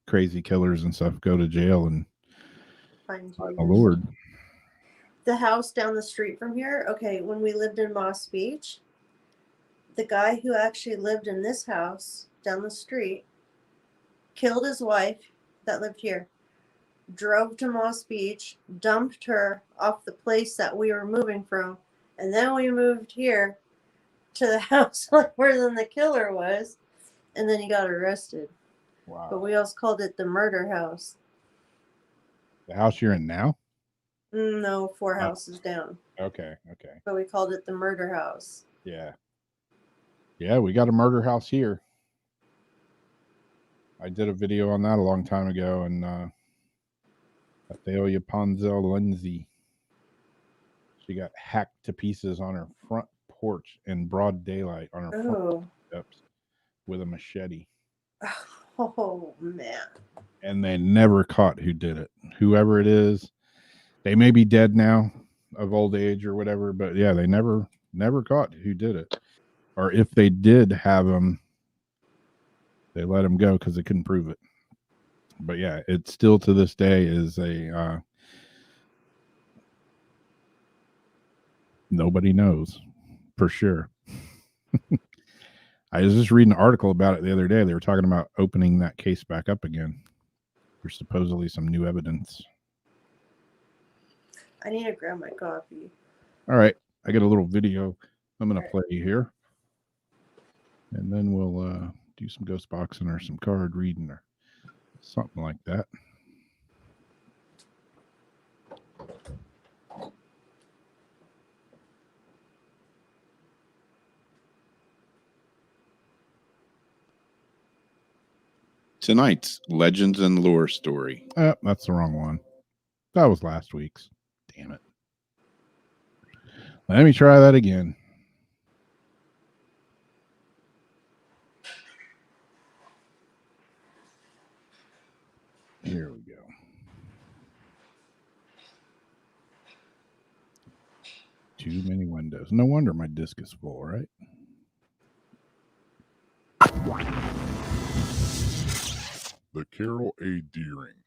crazy killers and stuff go to jail and find the Lord. The house down the street from here, okay, when we lived in Moss Beach, the guy who actually lived in this house down the street killed his wife that lived here, drove to Moss Beach, dumped her off the place that we were moving from, and then we moved here to the house where then the killer was, and then he got arrested. Wow. But we also called it the murder house. The house you're in now? No, 4 houses down. Okay. But we called it the murder house. Yeah. Yeah, we got a murder house here. I did a video on that a long time ago, and Athalia Ponzel Lindsay, she got hacked to pieces on her front porch in broad daylight on her front steps with a machete. Oh, man. And they never caught who did it. Whoever it is, they may be dead now of old age or whatever, but yeah, they never Never caught who did it. Or if they did have him, they let him go because they couldn't prove it. But yeah, it still to this day is a nobody knows for sure. I was just reading an article about it the other day. They were talking about opening that case back up again. There's supposedly some new evidence. I need to grab my coffee. All right. I got a little video I'm going to play here. And then we'll do some ghost boxing or some card reading or something like that. Tonight's Legends and Lore story. That's the wrong one. That was last week's. Damn it. Let me try that again. Here we go. Too many windows. No wonder my disc is full, right? The Carol A. Deering,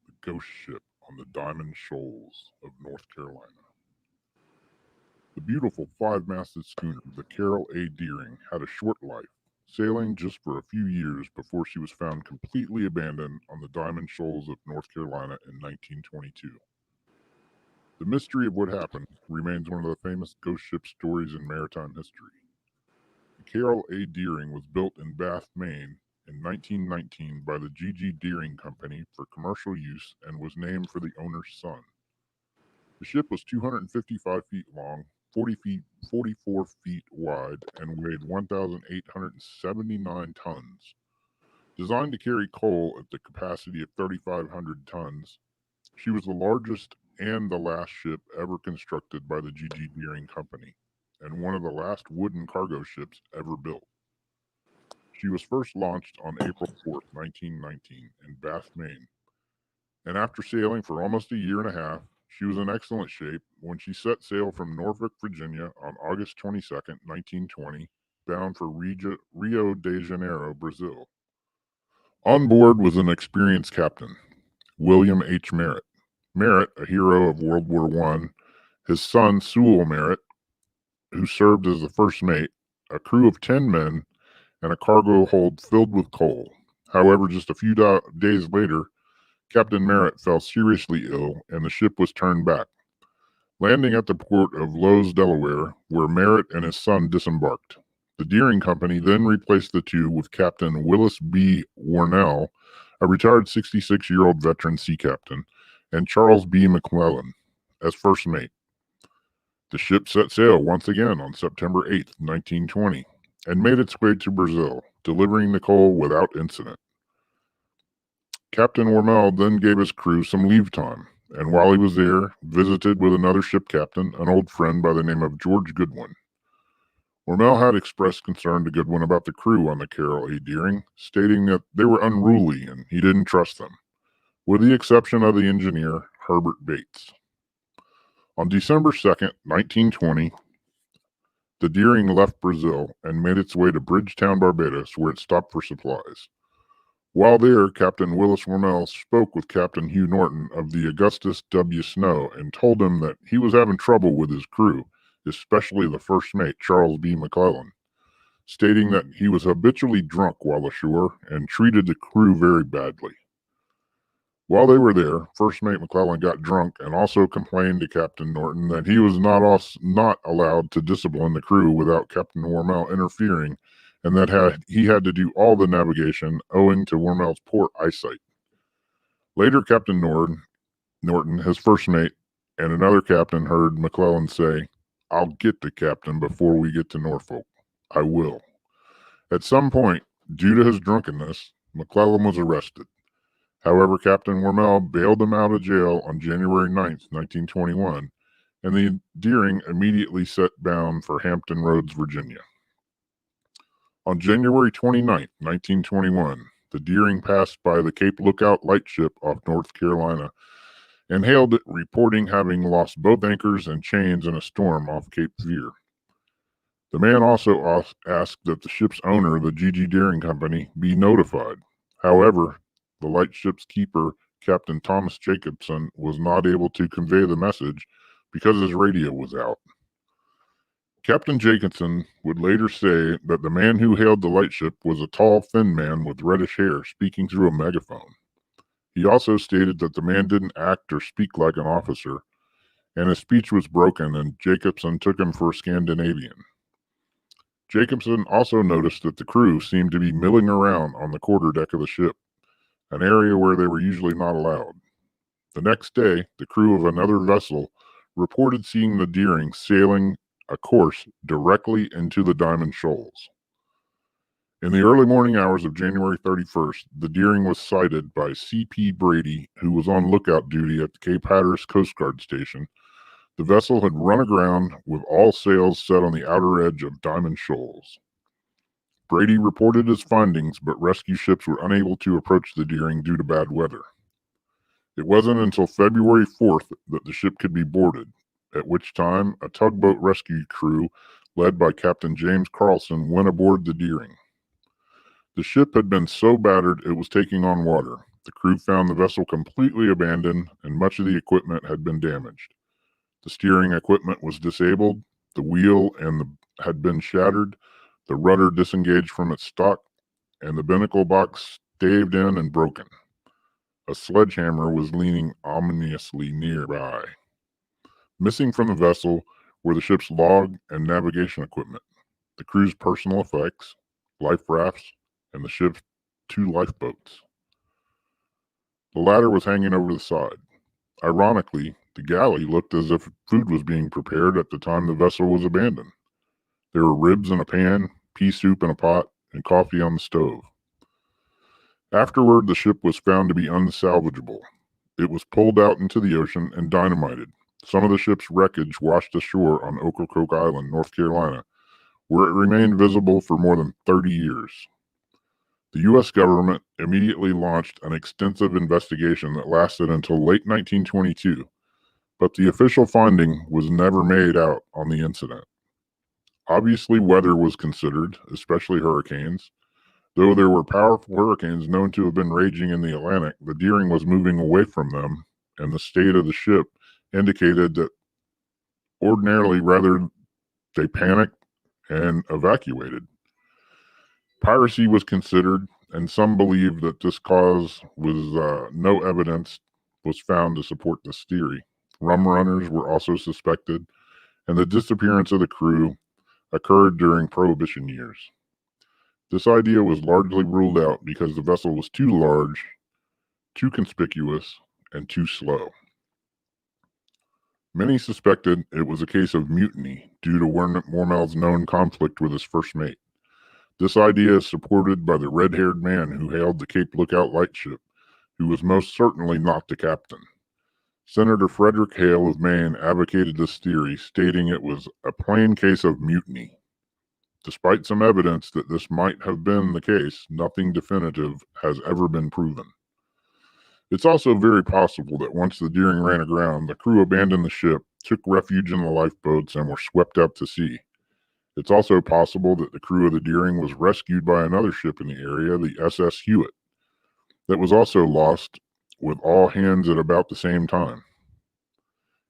the ghost ship on the Diamond Shoals of North Carolina. The beautiful five-masted schooner, the Carol A. Deering, had a short life, sailing just for a few years before she was found completely abandoned on the Diamond Shoals of North Carolina in 1922. The mystery of what happened remains one of the famous ghost ship stories in maritime history. The Carol A. Deering was built in Bath, Maine, in 1919 by the G.G. Deering Company for commercial use and was named for the owner's son. The ship was 255 feet long, 44 feet wide, and weighed 1,879 tons. Designed to carry coal at the capacity of 3,500 tons, she was the largest and the last ship ever constructed by the G.G. Deering Company, and one of the last wooden cargo ships ever built. She was first launched on April 4th, 1919, in Bath, Maine, and after sailing for almost a year and a half, she was in excellent shape when she set sail from Norfolk, Virginia on August 22nd, 1920, bound for Rio de Janeiro, Brazil. On board was an experienced captain, William H. Merritt. Merritt, a hero of World War I, his son, Sewell Merritt, who served as the first mate, a crew of 10 men, and a cargo hold filled with coal. However, just a few days later, Captain Merritt fell seriously ill and the ship was turned back, landing at the port of Lowes, Delaware, where Merritt and his son disembarked. The Deering Company then replaced the two with Captain Willis B. Warnell, a retired 66-year-old veteran sea captain, and Charles B. McClellan as first mate. The ship set sail once again on September 8, 1920, and made its way to Brazil, delivering the coal without incident. Captain Warnell then gave his crew some leave time, and while he was there, visited with another ship captain, an old friend by the name of George Goodwin. Warnell had expressed concern to Goodwin about the crew on the Carol A. Deering, stating that they were unruly and he didn't trust them, with the exception of the engineer, Herbert Bates. On December 2nd, 1920, the Deering left Brazil and made its way to Bridgetown, Barbados, where it stopped for supplies. While there, Captain Willis Warnell spoke with Captain Hugh Norton of the Augustus W. Snow and told him that he was having trouble with his crew, especially the first mate, Charles B. McClellan, stating that he was habitually drunk while ashore and treated the crew very badly. While they were there, First Mate McClellan got drunk and also complained to Captain Norton that he was not allowed to discipline the crew without Captain Warnell interfering, and that he had to do all the navigation owing to Warnell's poor eyesight. Later, Captain Norton, his first mate, and another captain heard McClellan say, "I'll get the captain before we get to Norfolk. I will." At some point, due to his drunkenness, McClellan was arrested. However, Captain Warnell bailed him out of jail on January 9th, 1921, and the Deering immediately set bound for Hampton Roads, Virginia. On January 29th, 1921, the Deering passed by the Cape Lookout lightship off North Carolina and hailed it, reporting having lost both anchors and chains in a storm off Cape Fear. The man also asked that the ship's owner, the G.G. Deering Company, be notified. However, the lightship's keeper, Captain Thomas Jacobson, was not able to convey the message because his radio was out. Captain Jacobson would later say that the man who hailed the lightship was a tall, thin man with reddish hair speaking through a megaphone. He also stated that the man didn't act or speak like an officer, and his speech was broken, and Jacobson took him for a Scandinavian. Jacobson also noticed that the crew seemed to be milling around on the quarterdeck of the ship, an area where they were usually not allowed. The next day, the crew of another vessel reported seeing the Deering sailing a course directly into the Diamond Shoals. In the early morning hours of January 31st, the Deering was sighted by C.P. Brady, who was on lookout duty at the Cape Hatteras Coast Guard Station. The vessel had run aground with all sails set on the outer edge of Diamond Shoals. Brady reported his findings, but rescue ships were unable to approach the Deering due to bad weather. It wasn't until February 4th that the ship could be boarded, at which time a tugboat rescue crew led by Captain James Carlson went aboard the Deering. The ship had been so battered it was taking on water. The crew found the vessel completely abandoned and much of the equipment had been damaged. The steering equipment was disabled, the wheel had been shattered, the rudder disengaged from its stock, and the binnacle box staved in and broken. A sledgehammer was leaning ominously nearby. Missing from the vessel were the ship's log and navigation equipment, the crew's personal effects, life rafts, and the ship's 2 lifeboats. The latter was hanging over the side. Ironically, the galley looked as if food was being prepared at the time the vessel was abandoned. There were ribs in a pan, pea soup in a pot, and coffee on the stove. Afterward, the ship was found to be unsalvageable. It was pulled out into the ocean and dynamited. Some of the ship's wreckage washed ashore on Ocracoke Island, North Carolina, where it remained visible for more than 30 years. The U.S. government immediately launched an extensive investigation that lasted until late 1922, but the official finding was never made out on the incident. Obviously, weather was considered, especially hurricanes. Though there were powerful hurricanes known to have been raging in the Atlantic, the Deering was moving away from them, and the state of the ship indicated that ordinarily rather they panicked and evacuated. Piracy was considered, and some believe that this cause was no evidence was found to support this theory. Rum runners were also suspected, and the disappearance of the crew occurred during Prohibition years. This idea was largely ruled out because the vessel was too large, too conspicuous, and too slow. Many suspected it was a case of mutiny due to Wormel's known conflict with his first mate. This idea is supported by the red-haired man who hailed the Cape Lookout lightship, who was most certainly not the captain. Senator Frederick Hale of Maine advocated this theory, stating it was a plain case of mutiny. Despite some evidence that this might have been the case, nothing definitive has ever been proven. It's also very possible that once the Deering ran aground, the crew abandoned the ship, took refuge in the lifeboats, and were swept out to sea. It's also possible that the crew of the Deering was rescued by another ship in the area, the SS Hewitt, that was also lost with all hands at about the same time.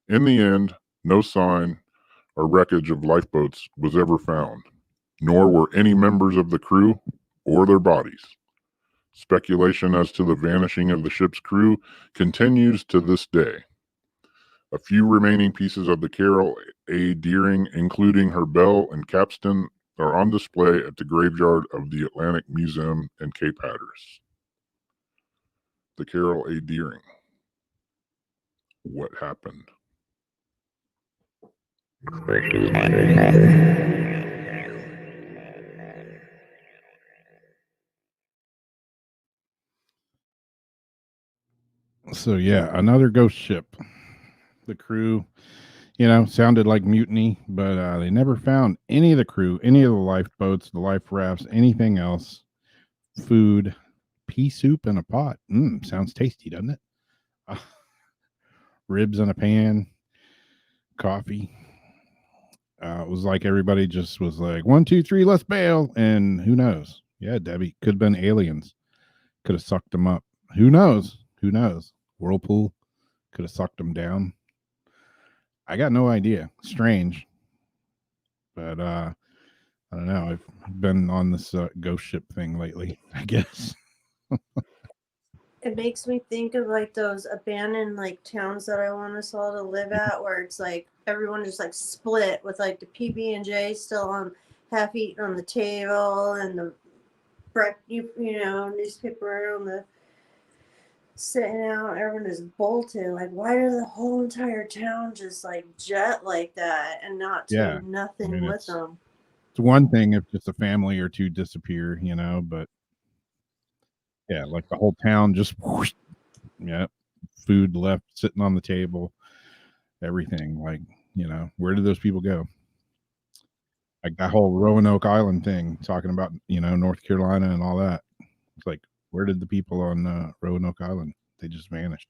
In the end, no sign or wreckage of lifeboats was ever found, nor were any members of the crew or their bodies. Speculation as to the vanishing of the ship's crew continues to this day. A few remaining pieces of the Carol A. Deering, including her bell and capstan, are on display at the graveyard of the Atlantic Museum in Cape Hatteras. The Carol A. Deering. What happened? So yeah, another ghost ship. The crew, sounded like mutiny, but they never found any of the crew, any of the lifeboats, the life rafts, anything else. Food, pea soup in a pot. Sounds tasty, doesn't it? Ribs in a pan, coffee. It was like everybody just was like 1, 2, 3, let's bail, and who knows? Yeah, Debbie, could have been aliens, could have sucked them up. Who knows? Who knows? Whirlpool could have sucked them down. I got no idea. Strange, but I don't know. I've been on this ghost ship thing lately, I guess. It makes me think of like those abandoned like towns that I want us all to live at, where it's like everyone just like split with like the PB&J still on half eaten on the table and the newspaper on the sitting out. Everyone is bolted. Like, why does the whole entire town just like jet like that and not take Yeah, nothing I mean, with them? It's one thing if just a family or two disappear, but yeah, like the whole town just whoosh, yeah, food left sitting on the table, everything. Like, where did those people go? Like that whole Roanoke Island thing, talking about North Carolina and all that. It's like, where did the people on Roanoke Island? They just vanished.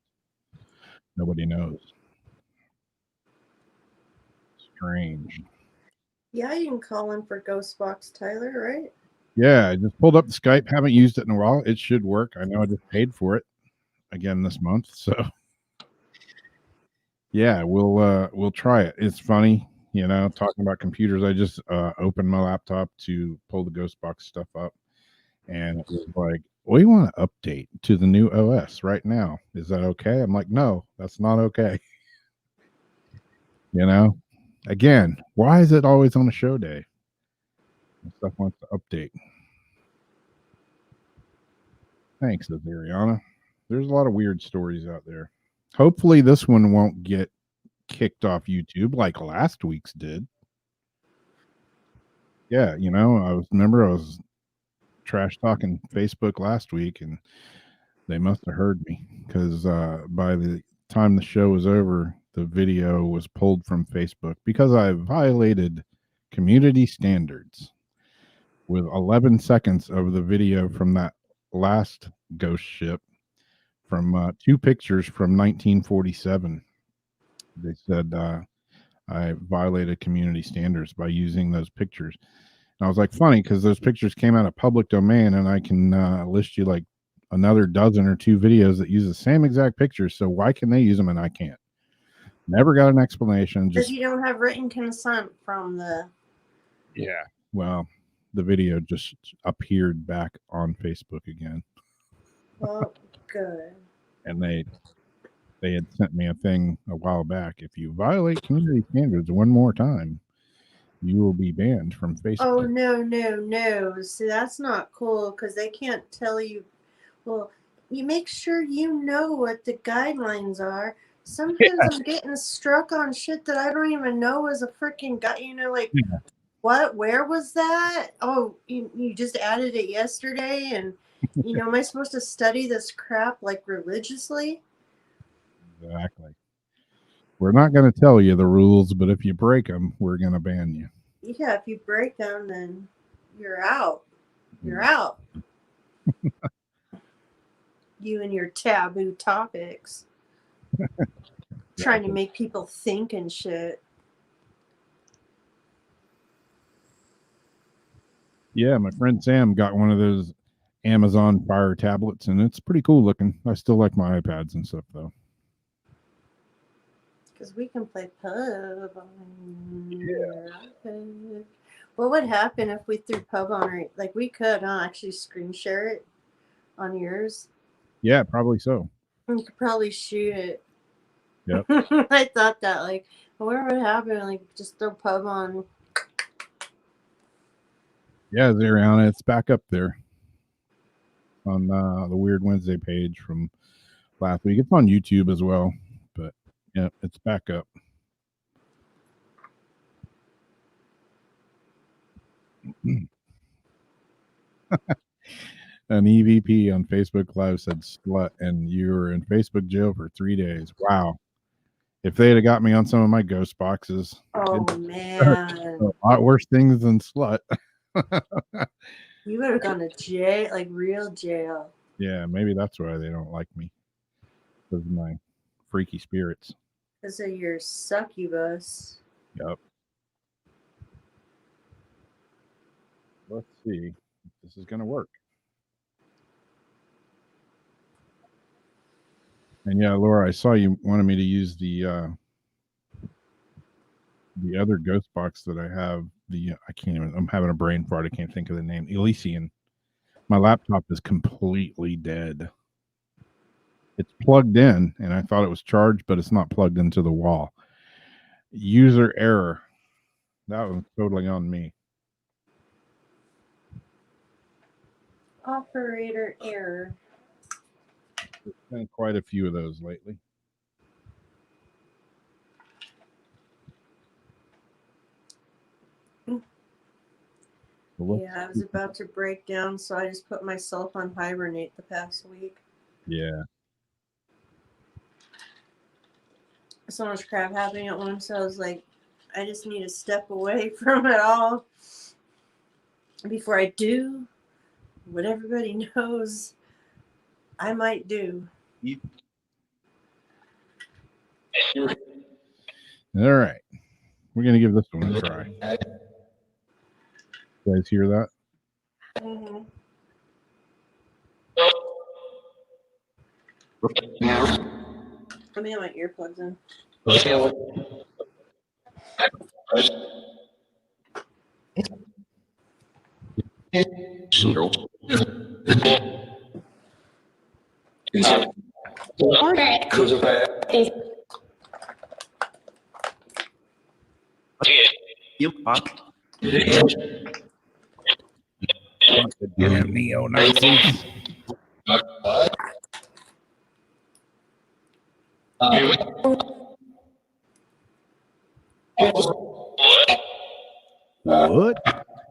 Nobody knows. Strange. Yeah, you can call in for Ghost Box Tyler, right? Yeah, I just pulled up the Skype. Haven't used it in a while. It should work. I know I just paid for it again this month, so yeah, we'll try it. It's funny, talking about computers. I just opened my laptop to pull the Ghost Box stuff up, and it was like, we want to update to the new OS right now. Is that okay? I'm like, no, that's not okay. Again, why is it always on a show day? Stuff wants to update. Thanks, Azariana. There's a lot of weird stories out there. Hopefully, this one won't get kicked off YouTube like last week's did. Yeah, I was trash talking Facebook last week, and they must have heard me because by the time the show was over, the video was pulled from Facebook because I violated community standards with 11 seconds of the video from that last ghost ship from 2 pictures from 1947. They said I violated community standards by using those pictures. And I was like, funny, because those pictures came out of public domain, and I can list you like another dozen or 2 videos that use the same exact pictures. So why can they use them and I can't? Never got an explanation. Because you don't have written consent from the. Yeah. Well, the video just appeared back on Facebook again. Well, good. And they had sent me a thing a while back. If you violate community standards one more time, you will be banned from Facebook. Oh, no. See, that's not cool because they can't tell you. Well, you make sure you know what the guidelines are. Sometimes I'm getting struck on shit that I don't even know is a freaking guy. Yeah. What? Where was that? Oh, you just added it yesterday, and am I supposed to study this crap like religiously? Exactly. We're not going to tell you the rules, but if you break them, we're going to ban you. Yeah, if you break them, then you're out. You're out. You and your taboo topics. Trying to make people think and shit. Yeah, my friend Sam got one of those Amazon Fire tablets, and it's pretty cool looking. I still like my iPads and stuff, though. Because we can play pub on your iPad. What would happen if we threw pub on our... Like, we could, actually screen share it on yours. Yeah, probably so. You could probably shoot it. Yep. I thought that, like, I wonder what would happen, like, just throw pub on. Yeah, Zariana, it's back up there on the Weird Wednesday page from last week. It's on YouTube as well, but yeah, it's back up. An EVP on Facebook Live said slut, and you were in Facebook jail for 3 days. Wow. If they'd have got me on some of my ghost boxes. Oh, man. A lot worse things than slut. You would have gone to jail, like real jail. Yeah, maybe that's why they don't like me. Because of my freaky spirits. Because of your succubus. Yep. let's see if this is going to work. And yeah, Laura, I saw you wanted me to use the other ghost box that I have. I can't even. I'm having a brain fart. I can't think of the name. Elysian. My laptop is completely dead. It's plugged in, and I thought it was charged, but it's not plugged into the wall. User error. That was totally on me. Operator error. There's been quite a few of those lately. Yeah, I was about to break down, so I just put myself on hibernate the past week. Yeah. So much crap happening at once, so I was like, I just need to step away from it all before I do what everybody knows I might do. All right. We're going to give this one a try. You guys hear that? Mm-hmm. Let me have my earplugs in. You fuck. Damn neo-Nazis. What?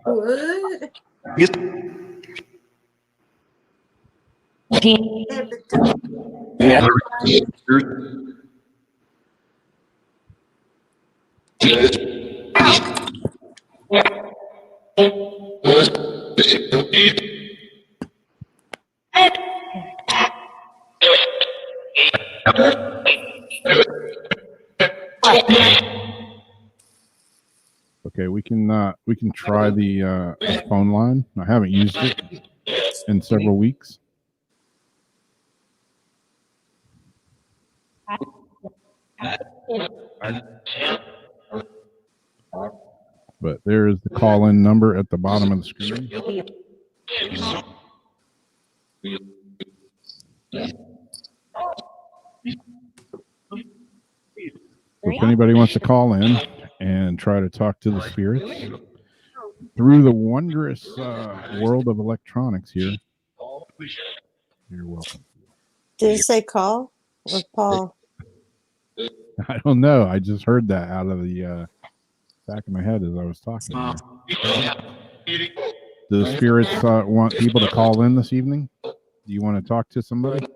What? Okay, we can try the phone line. I haven't used it in several weeks. But there is the call-in number at the bottom of the screen. So if anybody wants to call in and try to talk to the spirits through the wondrous world of electronics here, you're welcome. Did it say call or Paul? I don't know. I just heard that out of the back of my head as I was talking. Do the spirits want people to call in this evening? Do you want to talk to somebody?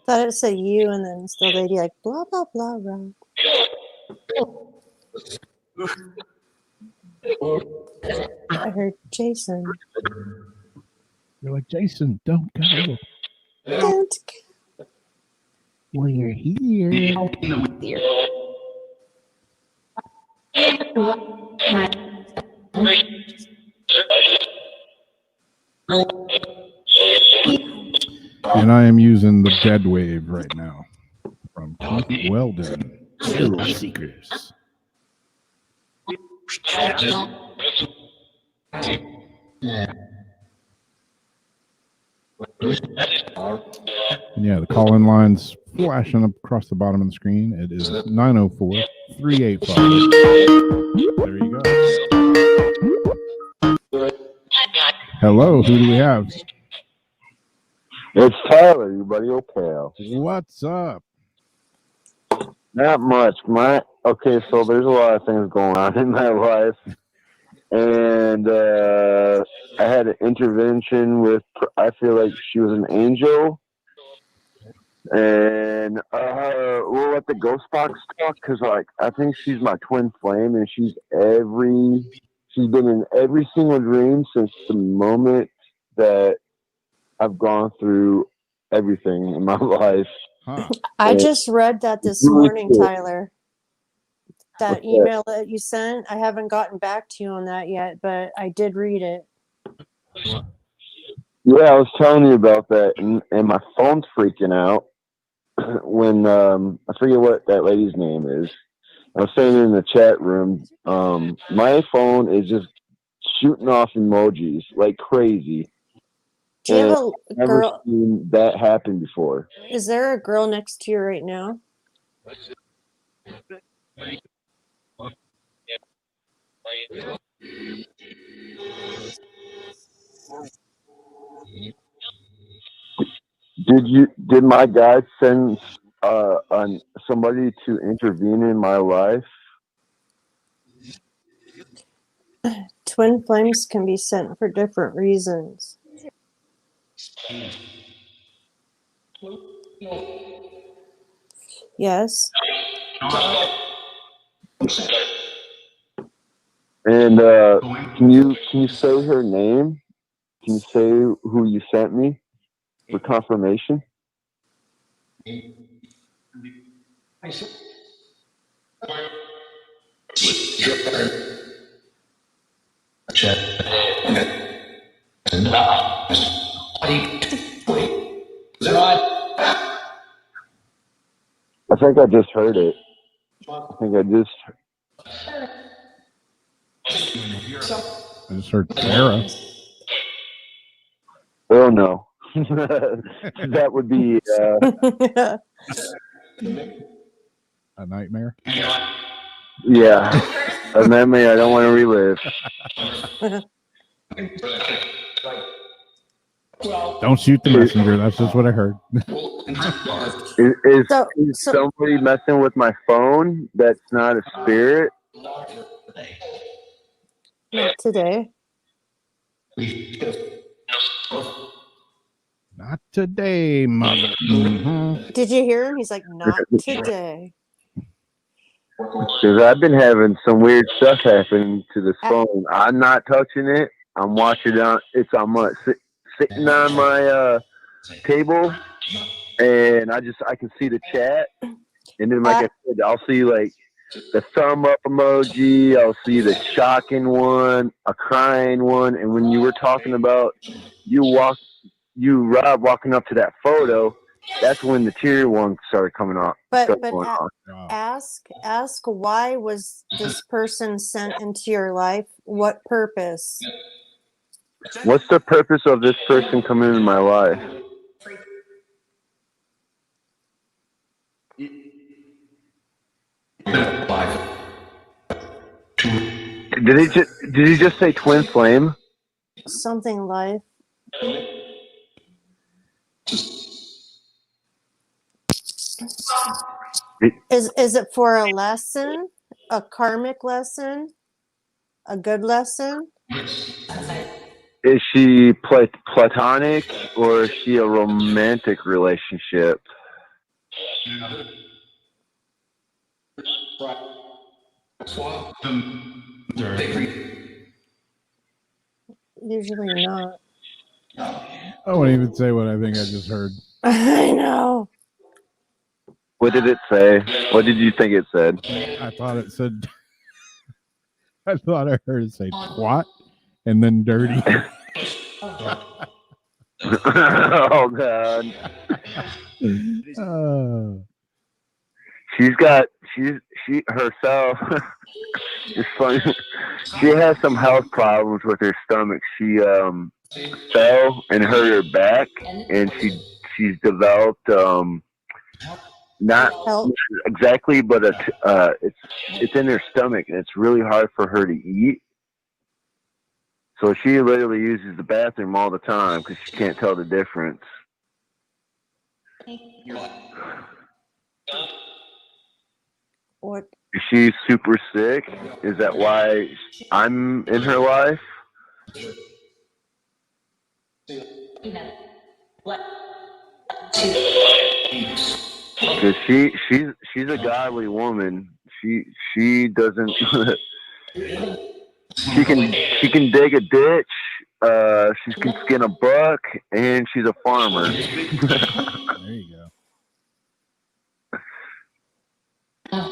Thought it said you and then it's the lady like blah blah blah blah. I heard Jason. You're like, Jason, don't go. Don't go. We're here. And I am using the Dead Wave right now from Keith Weldon, Thrill Seekers. And yeah, the call-in line's flashing up across the bottom of the screen. It is 904-385. There you go. Hello, who do we have? It's Tyler, you buddy, pal. What's up? Not much. Okay, so there's a lot of things going on in my life. And I had an intervention with, I feel like she was an angel. And we'll let the ghost box talk because, like, I think she's my twin flame, and she's been in every single dream since the moment that I've gone through everything in my life. Huh. I Yeah. just read that this Really morning, cool. Tyler. That What's that? email that you sent, I haven't gotten back to you on that yet, but I did read it. Yeah, I was telling you about that, and my phone's freaking out when I forget what that lady's name is. I was saying in the chat room, my phone is just shooting off emojis like crazy. Do you have And a I've never girl? seen that happen before. Is there a girl next to you right now? Did my guy send on somebody to intervene in my life? Twin flames can be sent for different reasons. Yes. And can you say her name? Can you say who you sent me for confirmation? I think I just heard it. I think I just. I just heard Sarah. Oh no, that would be. A nightmare. Yeah, a memory I don't want to relive. Don't shoot the messenger. That's just what I heard. Is So somebody messing with my phone that's not a spirit? not today. Not today, mother. Mhm. Did you hear him? He's like, not today. Because I've been having some weird stuff happen to this phone. I'm not touching it. I'm watching it on. It's on my sitting on my table, and I can see the chat, and then like I said, I'll see like the thumb up emoji. I'll see the shocking one, a crying one, and when you were talking about Rob walking up to that photo, that's when the tear one started coming off. But going on. Wow. ask why was this person sent into your life? What purpose? What's the purpose of this person coming into my life? Did he just say twin flame? Something life. Is it for a lesson? A karmic lesson? A good lesson? Is she platonic or is she a romantic relationship? Usually not. I won't even say what I think I just heard. I know. What did it say? What did you think it said? I thought it said. I thought I heard it say twat and then dirty. Oh God. She herself. It's funny. She has some health problems with her stomach. She fell and hurt her back, and she's developed not exactly, but it's in her stomach, and it's really hard for her to eat. So she literally uses the bathroom all the time because she can't tell the difference. What? Is she super sick? Is that why I'm in her life? Because she's a godly woman. She doesn't. she can dig a ditch. She can skin a buck, and she's a farmer. There you go. Is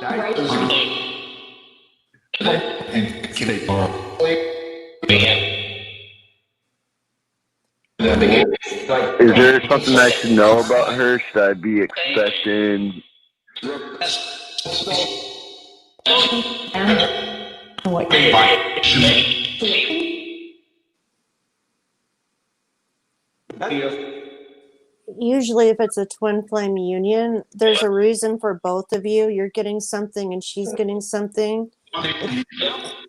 there something I should know about her? Should I be expecting? Usually, if it's a twin flame union, there's a reason for both of you. You're getting something and she's getting something.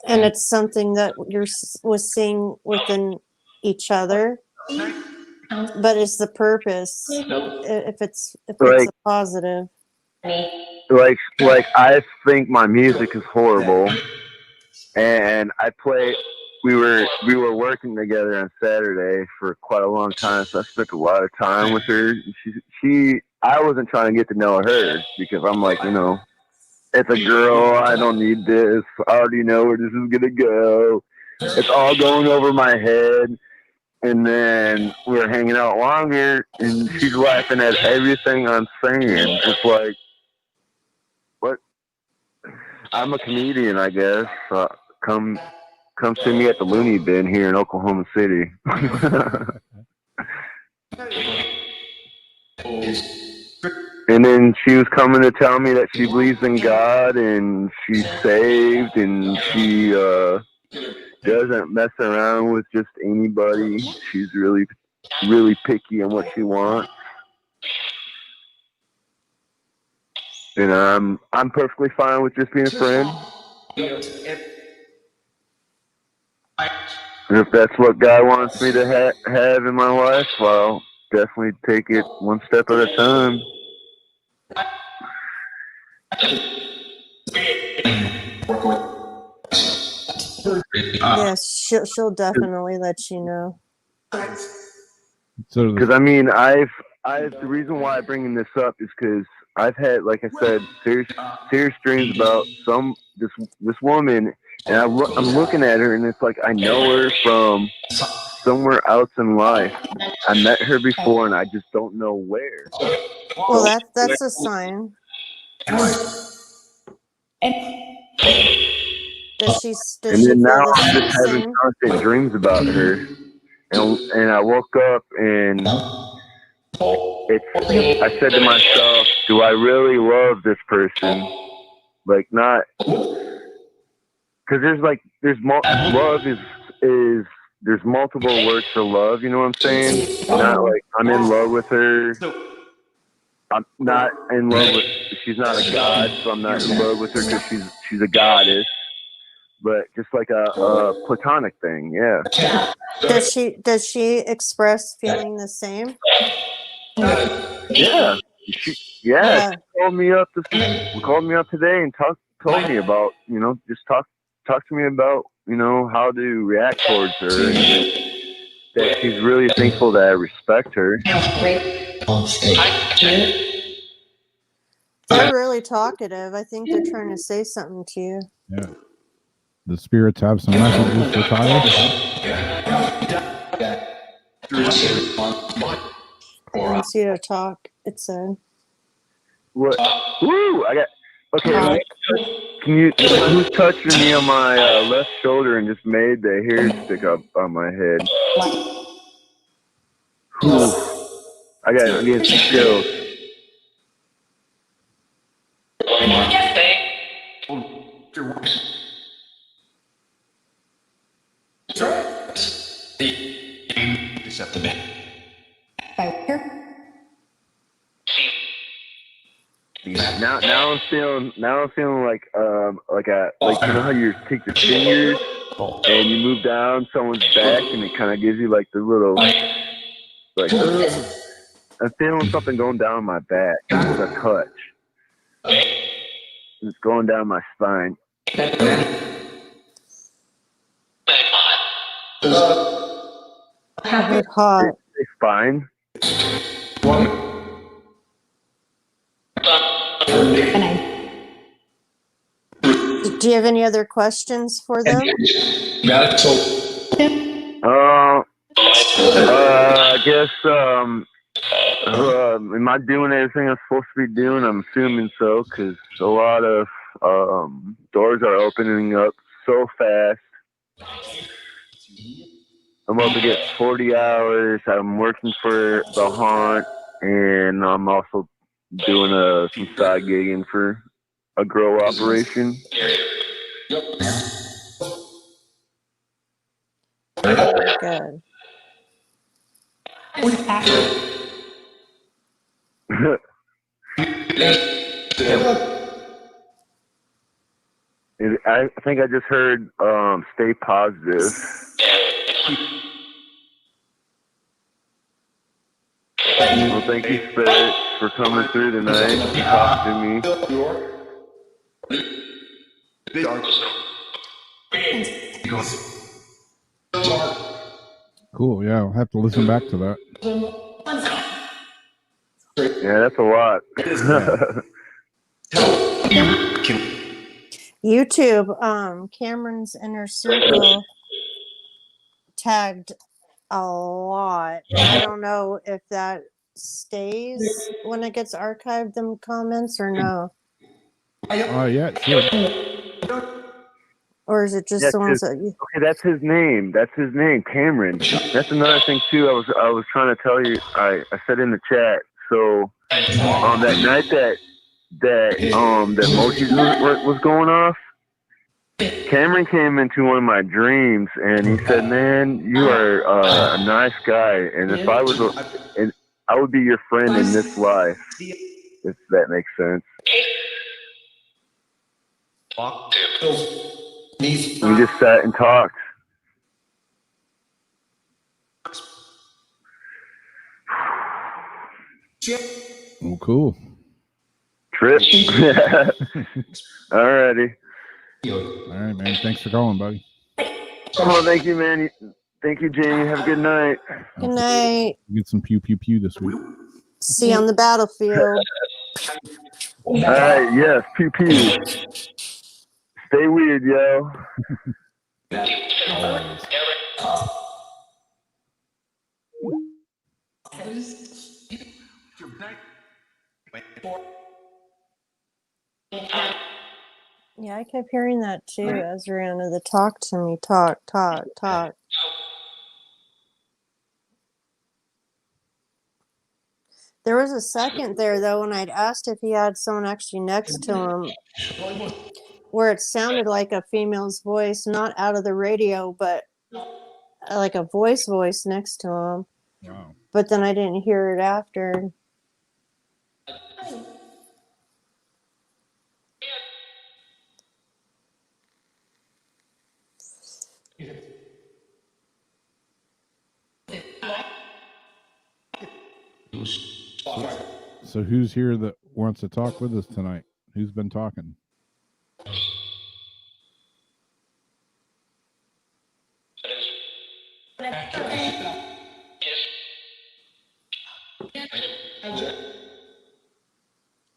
And it's something that was seeing within each other. But it's the purpose. If it's a positive. Like I think my music is horrible, and we were working together on Saturday for quite a long time, so I spent a lot of time with her. I wasn't trying to get to know her because I'm like, it's a girl, I don't need this, I already know where this is gonna go. It's all going over my head. And then we were hanging out longer, and she's laughing at everything I'm saying. It's like, what? I'm a comedian, I guess. Come see me at the Looney Bin here in Oklahoma City. And then she was coming to tell me that she believes in God and she's saved and she doesn't mess around with just anybody. She's really, really picky on what she wants. And I'm perfectly fine with just being a friend. And if that's what God wants me to have in my life, well, definitely take it one step at a time. Yes, she'll definitely let you know. So Because the reason why I'm bringing this up is because I've had, like I said, serious dreams about this woman, and I'm looking at her, and it's like I know her from somewhere else in life. I met her before, and I just don't know where. Well, that's a sign. Does she And feel then now the I'm just having same? constant dreams about her, and I woke up and I said to myself, do I really love this person? Like, not because love is there's multiple words for love. You know what I'm saying? Not like I'm in love with her. I'm not in love with. She's not a god, so I'm not in love with her because she's a goddess. But just like a platonic thing, yeah. Does she express feeling the same? Yeah. She called me up today and told me about, just talk to me about, how to react towards her, and that she's really thankful that I respect her. They're really talkative. I think they're trying to say something to you. yeah, the spirits have some messages for Tyler. Wants you to talk. It said. What? Woo! Okay. Who's touching me on my left shoulder and just made the hair stick up on my head? Whew. I'm getting some chills. Now I'm feeling like you know how you take your fingers and you move down someone's back and it kind of gives you like the little I'm feeling something going down my back with a touch. It's going down my spine. Hot. It's fine. Do you have any other questions for them? I guess Am I doing everything I'm supposed to be doing? I'm assuming so, because a lot of doors are opening up so fast. I'm about to get 40 hours. I'm working for the Haunt, and I'm also doing some side gigging for a grow operation. Good. I think I just heard stay positive. Well, thank you, Spirit, for coming through tonight and talking to me. Cool. Yeah, I'll have to listen back to that. Yeah, that's a lot. YouTube, Cameron's Inner Circle tagged a lot. I don't know if that stays when it gets archived, them comments, or no. Yeah, sure. Or is it just the ones that you... Okay, that's his name. That's his name, Cameron. That's another thing too. I was trying to tell you. I said in the chat. So that night that Mochi's was going off, Cameron came into one of my dreams and he said, "Man, you are a nice guy, and if I was I would be your friend in this life." If that makes sense. We just sat and talked. Oh, cool. Trip. Alrighty. All right, man. Thanks for calling, buddy. Oh, thank you, man. Thank you, Jamie. Have a good night. Good night. Get some pew pew pew this week. See you on the battlefield. All right. Yes. Pew pew. Stay weird, yo. Yeah, I kept hearing that too, Ezriana. The talk to me, talk. There was a second there, though, when I'd asked if he had someone actually next to him, where it sounded like a female's voice, not out of the radio, but like a voice next to him. Wow. But then I didn't hear it after. So who's here that wants to talk with us tonight? Who's been talking?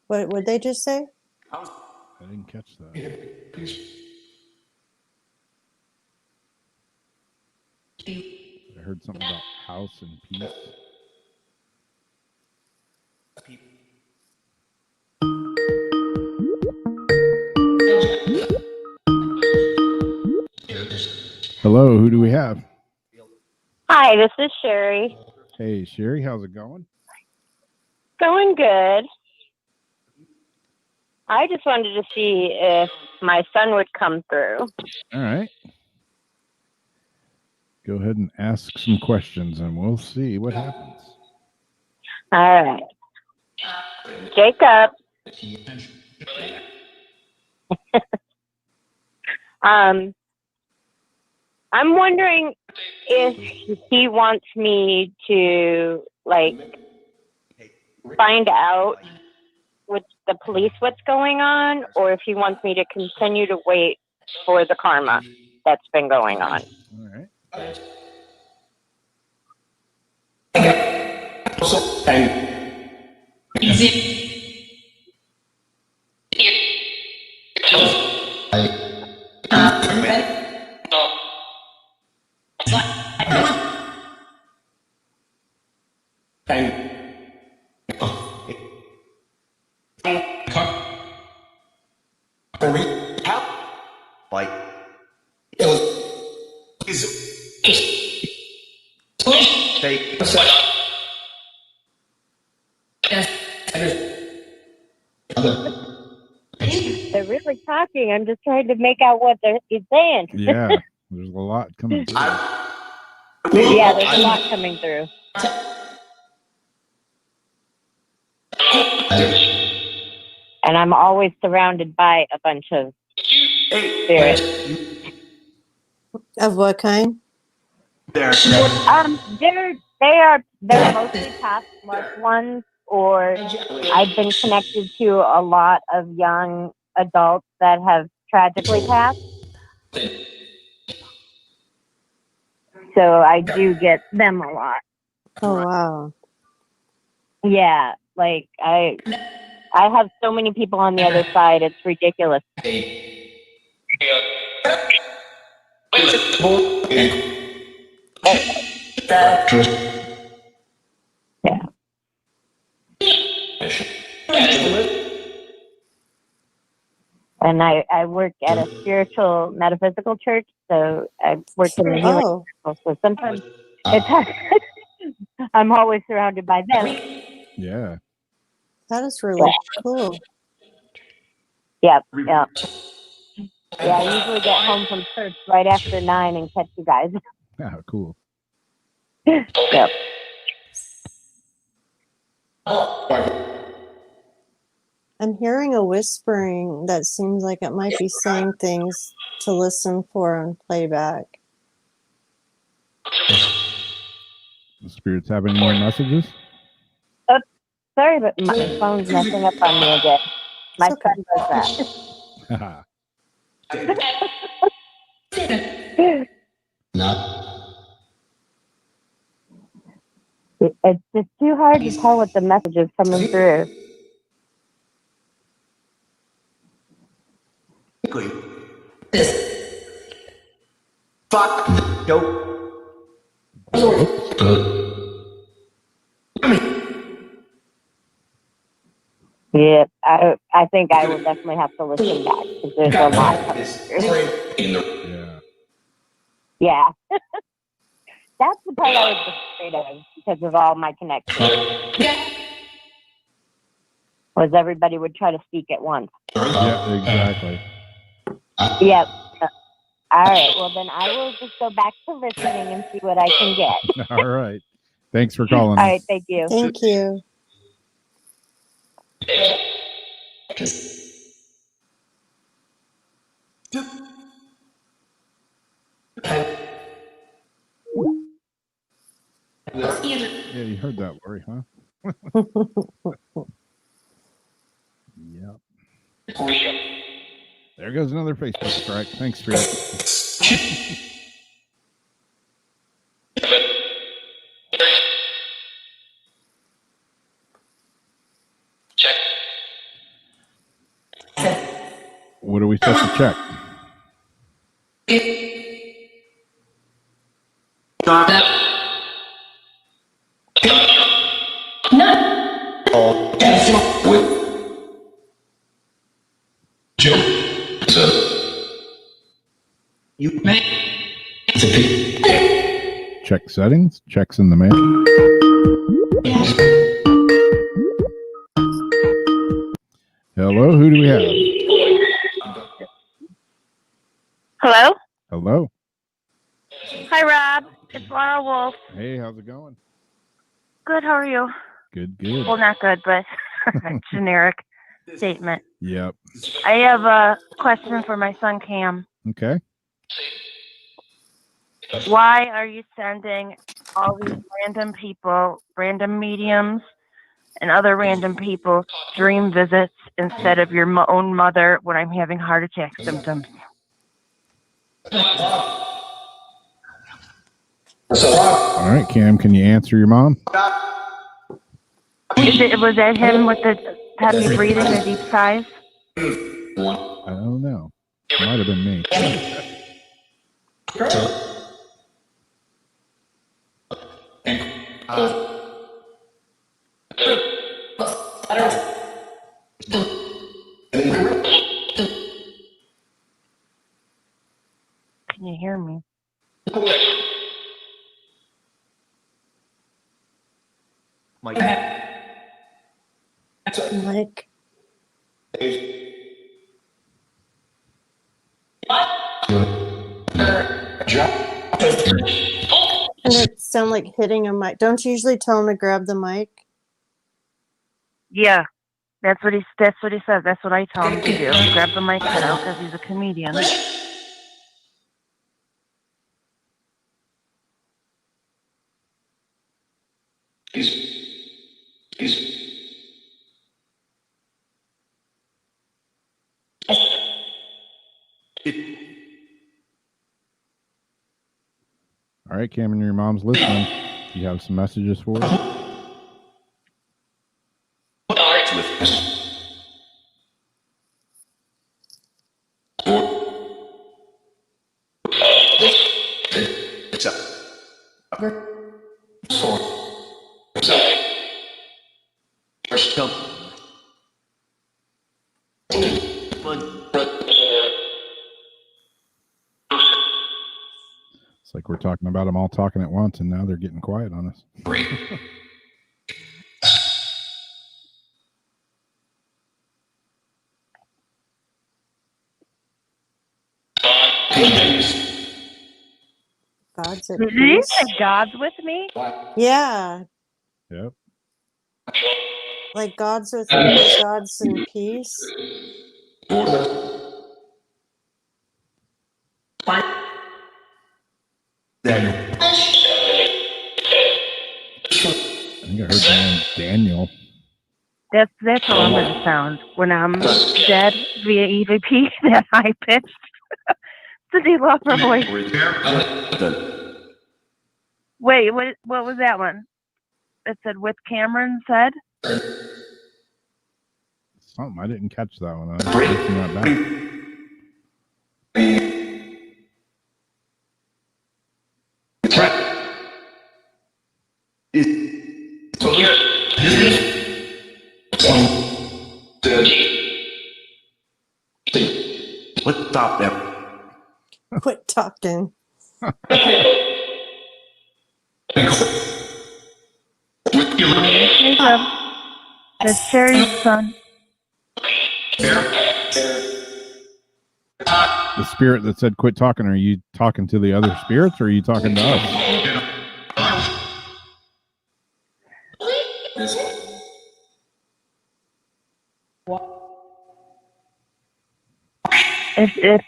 What would they just say? I didn't catch that. I heard something about house and peace. Hello, who do we have? Hi, this is Sherry. Hey, Sherry, how's it going? Going good. I just wanted to see if my son would come through. All right. Go ahead and ask some questions and we'll see what happens. All right. Jacob. I'm wondering if he wants me to, find out with the police what's going on, or if he wants me to continue to wait for the karma that's been going on. All right. Like it was they They're really talking. I'm just trying to make out what he's saying. Yeah, there's a lot coming through. Yeah, there's a lot coming through. And I'm always surrounded by a bunch of spirits. Of what kind? They're mostly past loved ones, or I've been connected to a lot of young adults that have tragically passed. So I do get them a lot. Oh wow. Yeah, like I have so many people on the other side. It's ridiculous. Yeah. And I work at a spiritual metaphysical church, so I work in the healing Oh, circle. So sometimes it's hard. I'm always surrounded by them. Yeah. that is really cool. Yeah. Yeah, I usually get home from church right after 9 and catch you guys. Ah, cool. Yep. I'm hearing a whispering that seems like it might be saying things to listen for on playback. The spirits have any more messages? Sorry, but my phone's messing up on me again. My It's okay. son does that. It's just too hard to tell what the message is coming through. fuck dope. Yeah, I think I will definitely have to listen back because there's a lot coming through. Yeah. Yeah. That's the part I was afraid of because of all my connections. Was everybody would try to speak at once. Yeah, exactly. Yep. All right. Well, then I will just go back to listening and see what I can get. All right. Thanks for calling. All right. Thank you. Thank you. Yeah, you heard that, Lori, huh? Yep. There goes another Facebook strike. Thanks, Spirit. What are we supposed to check? Check settings. Checks in the mail. Hello, who do we have? Hello? Hello. Hi, Rob. It's Laura Wolf. Hey, how's it going? Good. How are you? Good, good. Well, not good, but generic statement. Yep. I have a question for my son, Cam. Okay. Why are you sending all these random people, random mediums, and other random people dream visits instead of your own mother when I'm having heart attack symptoms? All right, Cam, can you answer your mom? Was that him with the heavy breathing, the deep sighs? I don't know. It might have been me. Can you hear me? Mike. Mike. And it sound like hitting a mic. Don't you usually tell him to grab the mic? Yeah, that's what he says. That's what I tell him to do. Grab the mic because he's a comedian. All right, Cameron, your mom's listening. You have some messages for her? It's like we're talking about them all talking at once, and now they're getting quiet on us. God's at Did you peace. say God's with me? Yeah, Yep. like God's with me. God's in peace. I think I heard the name Daniel. That's how I'm gonna sound when I'm dead via EVP. That high pitched. Cindy Lauper voice. Wait, what was that one? It said with Cameron said. Something I didn't catch that one. I was listening that back. Let's stop that. Quit talking. Jacob, that's Sherry's son. The spirit that said quit talking, are you talking to the other spirits, or are you talking to us? If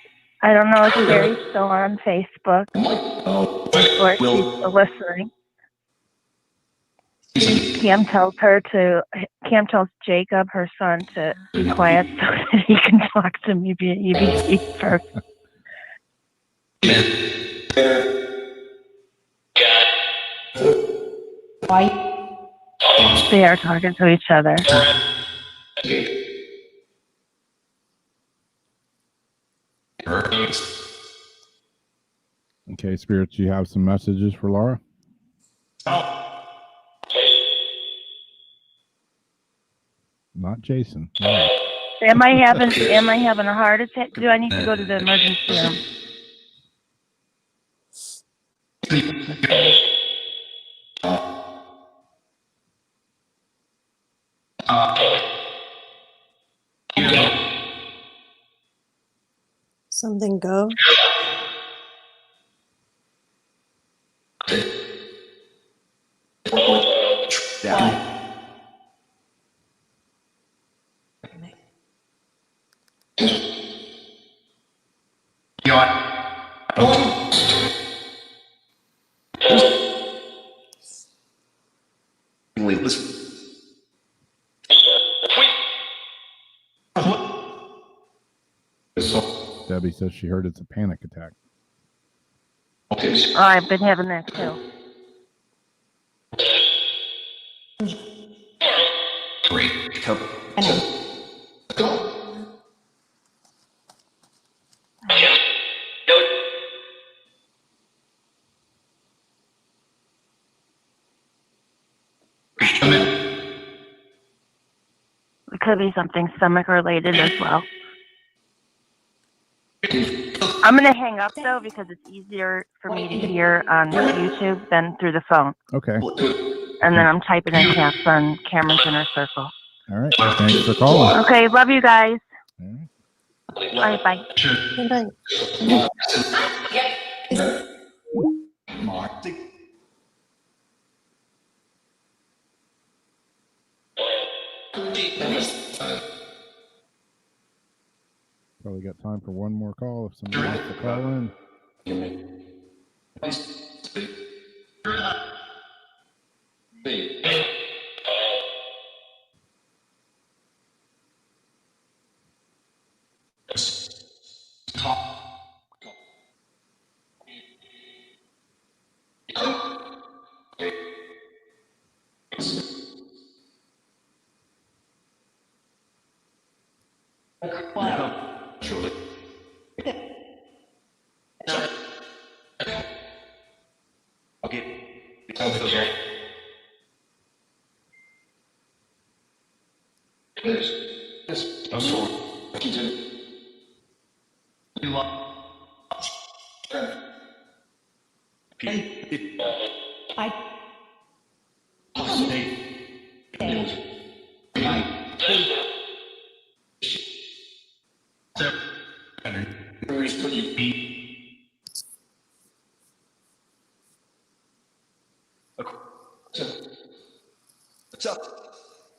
I don't know if Sherry's still on Facebook or if she's still listening. Cam tells Jacob, her son, to be quiet so that he can talk to me via EVP first. They are talking to each other. Okay, spirits, you have some messages for Laura? Not Jason. Laura. Am I having a heart attack? Do I need to go to the emergency room? Something go. Debbie says she heard it's a panic attack. Oh, I've been having that too. could be something stomach related as well. I'm going to hang up though because it's easier for me to hear on YouTube than through the phone. Okay. And then I'm typing in Catherine Cameron's Inner Circle. All right. Thanks for calling. Okay, love you guys. All right. All right, bye. Good night. Probably got time for one more call if somebody wants to call in.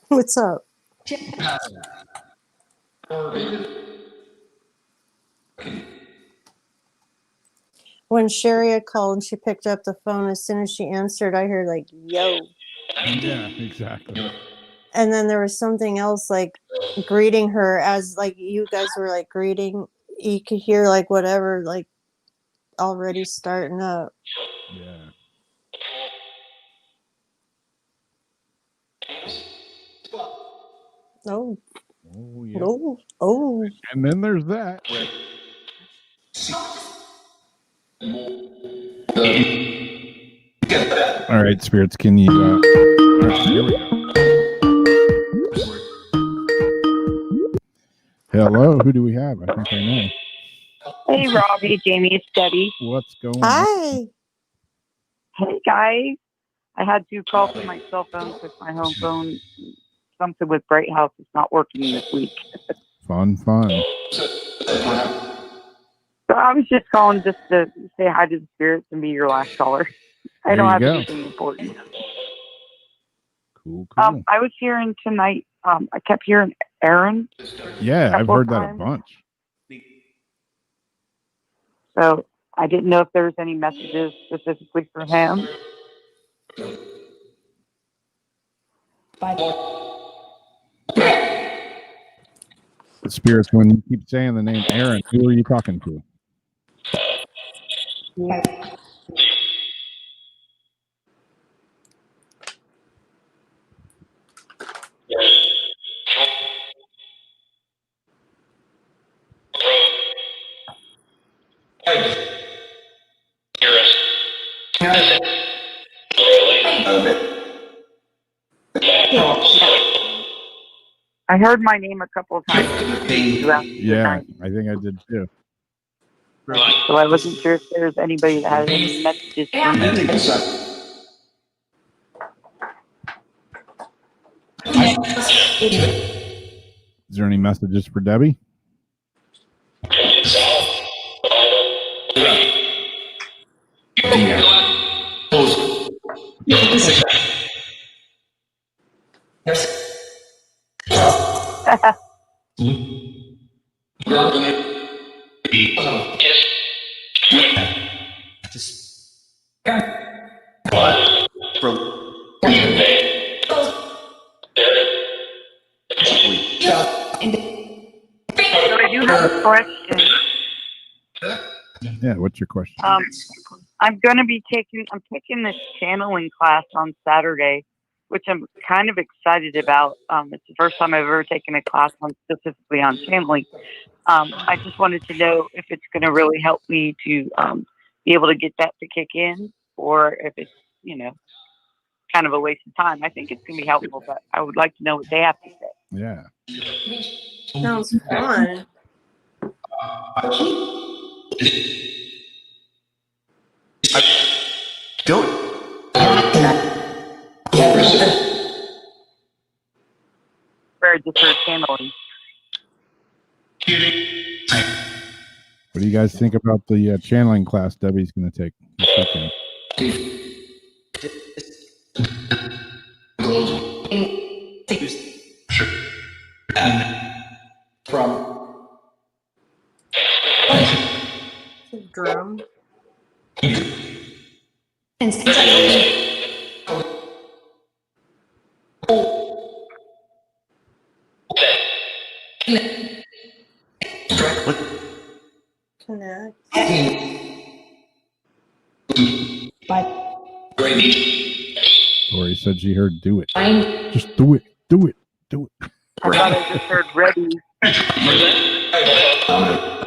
What's up? When Sherry had called and she picked up the phone, as soon as she answered, I heard like, yo. Yeah, exactly. And then there was something else like greeting her as like you guys were like greeting. You could hear like whatever, like already starting up. Yeah. Oh, Oh, yeah. oh. And then there's that. All right, spirits, can you? All right, here we go. Hello, who do we have? I think I know. Hey, Robbie, Jamie, it's Debbie. What's going on? Hi. Hey, guys. I had to call from my cell phone because my home phone, something with Bright House, is not working this week. Fun. So I was just calling just to say hi to the spirits and be your last caller. I There don't you have go. anything important. Cool. I was hearing tonight, I kept hearing Aaron. Yeah, I've couple heard that a times. bunch. So I didn't know if there was any messages specifically for him. The spirits, when you keep saying the name Aaron, who are you talking to? I heard my name a couple of times throughout the Yeah, night. I think I did too. So I wasn't sure if there was anybody that had any messages for me. Is there any messages for Debbie? So I do have a question. Yeah, what's your question? I'm taking this channeling class on Saturday, which I'm kind of excited about. It's the first time I've ever taken a class specifically on channeling. I just wanted to know if it's going to really help me to be able to get that to kick in, or if it's, kind of a waste of time. I think it's going to be helpful, but I would like to know what they have to say. Yeah. Sounds fun. Very deferred channeling. What do you guys think about the channeling class Debbie's going to take this weekend? It's a drum. Connect. Lori said she heard do it. Just do it. Do it. Do it. I thought I just heard ready.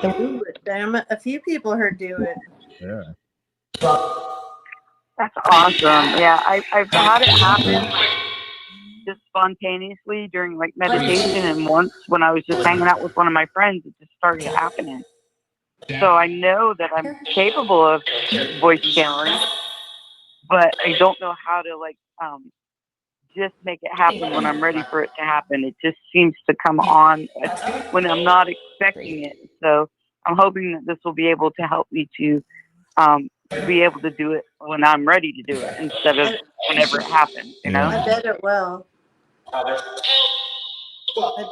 Do it, damn it. A few people heard do it. Yeah. That's awesome. Yeah, I've had it happen just spontaneously during like meditation, and once when I was just hanging out with one of my friends, it just started happening. So I know that I'm capable of voice channeling, but I don't know how to like just make it happen when I'm ready for it to happen. It just seems to come on when I'm not expecting it. So I'm hoping that this will be able to help me to be able to do it when I'm ready to do it instead of whenever it happens, you know? I bet it will. I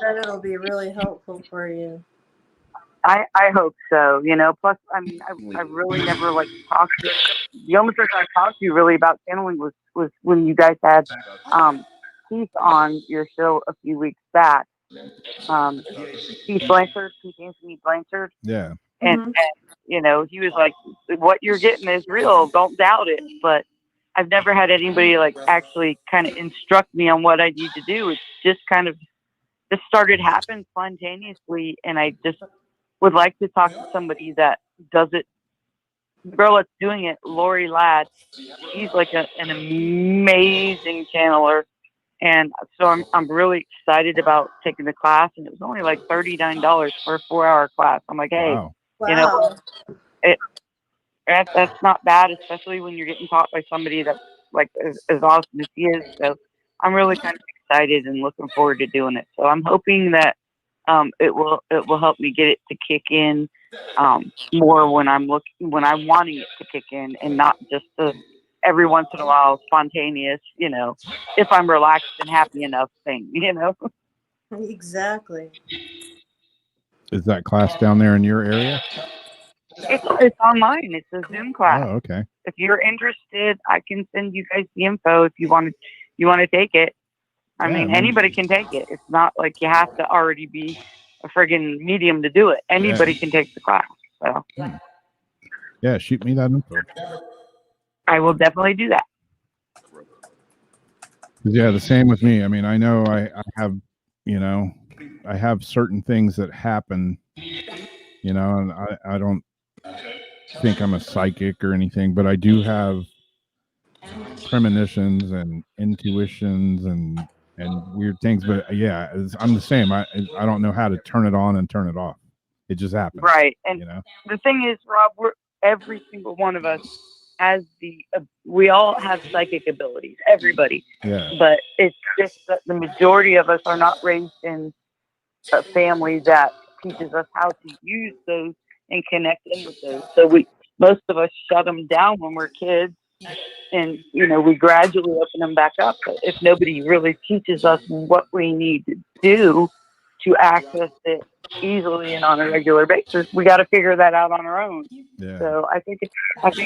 bet it'll be really helpful for you. I hope so, you know. Plus, I mean, I really never like talked to the only person I talked to really about channeling was when you guys had Keith on your show a few weeks back. Keith Blanchard, Keith Anthony Blanchard. Yeah. And you know, he was like, what you're getting is real, don't doubt it. But I've never had anybody like actually kind of instruct me on what I need to do. It's just kind of just started happening spontaneously, and I just would like to talk to somebody that does it. The girl that's doing it, Lori Ladd, she's like an amazing channeler. And so I'm really excited about taking the class, and it was only like $39 for a 4-hour class. I'm like, hey, Wow. you know, that's not bad, especially when you're getting taught by somebody that's like as awesome as he is. So I'm really kind of excited and looking forward to doing it. So I'm hoping that it will help me get it to kick in more when I'm wanting it to kick in, and not just every once in a while spontaneous, you know, if I'm relaxed and happy enough thing, you know. Exactly. Is that class down there in your area? It's online. It's a Zoom class. Oh, okay. If you're interested, I can send you guys the info if you want to take it. I mean, anybody can take it. It's not like you have to already be a friggin' medium to do it. Anybody can take the class. So yeah, shoot me that info. I will definitely do that. Yeah, the same with me. I mean, I know I have, you know, I have certain things that happen, you know, and I don't think I'm a psychic or anything, but I do have premonitions and intuitions and weird things. But yeah, I'm the same. I don't know how to turn it on and turn it off. It just happens. Right. And you know, the thing is, Rob, every single one of us has we all have psychic abilities, everybody. Yeah. But it's just that the majority of us are not raised in a family that teaches us how to use those and connect in with those. So most of us shut them down when we're kids, and you know, we gradually open them back up. But if nobody really teaches us what we need to do to access it easily and on a regular basis, we got to figure that out on our own. Yeah. So I think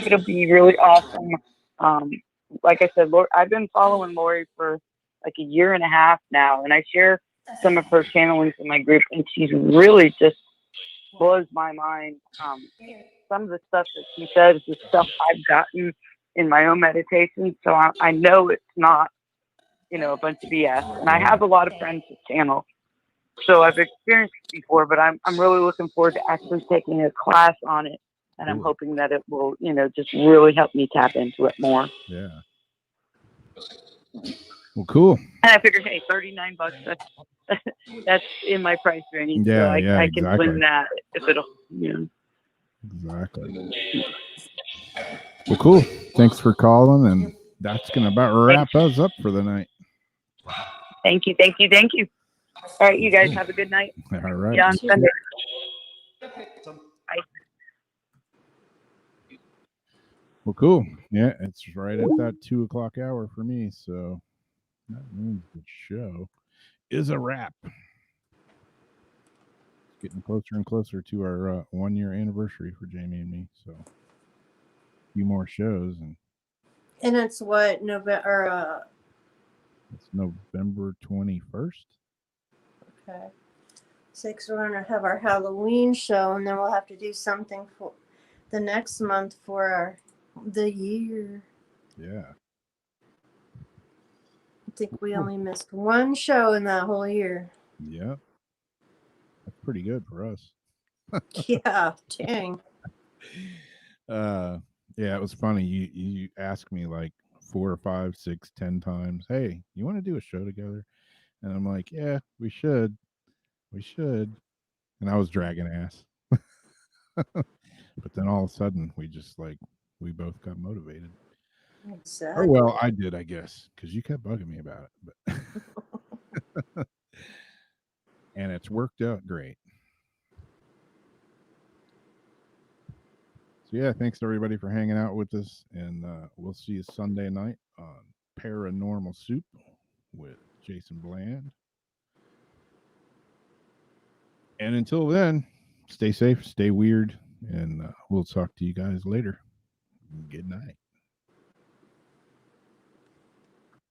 it'll be really awesome. Like I said, I've been following Lori for like a year and a half now, and I share some of her channelings in my group, and she's really just blows my mind. Some of the stuff that she says is stuff I've gotten in my own meditation, so I know it's not, you know, a bunch of BS. And I have a lot of friends that channel, so I've experienced it before, but I'm really looking forward to actually taking a class on it, and I'm hoping that it will, you know, just really help me tap into it more. Yeah. Well, cool. And I figured, hey, $39, that's in my price range. Yeah, so I can exactly. swing that if it'll, you know. Exactly. Well, cool. Thanks for calling, and that's gonna about wrap us up for the night. Thank you. All right, you guys have a good night. All right. Yeah, on Sunday. Well, cool. Yeah, it's right at that 2:00 hour for me, so that means the show is a wrap. It's getting closer and closer to our 1-year anniversary for Jamie and me. So, a few more shows, and it's what November? it's November 21st. Okay. 6. We're gonna have our Halloween show, and then we'll have to do something for the next month for the year. Yeah. I think we only missed one show in that whole year. Yeah. That's pretty good for us. Yeah, dang. Yeah, it was funny. You asked me like 4 or 5, 6, 10 times, hey, you want to do a show together? And I'm like, yeah, we should. And I was dragging ass. But then all of a sudden we both got motivated. Exactly. Or well, I did, I guess, because you kept bugging me about it. But and it's worked out great. So yeah, thanks to everybody for hanging out with us, and we'll see you Sunday night on Paranormal Soup with Jason Bland. And until then, stay safe, stay weird, and we'll talk to you guys later. Good night.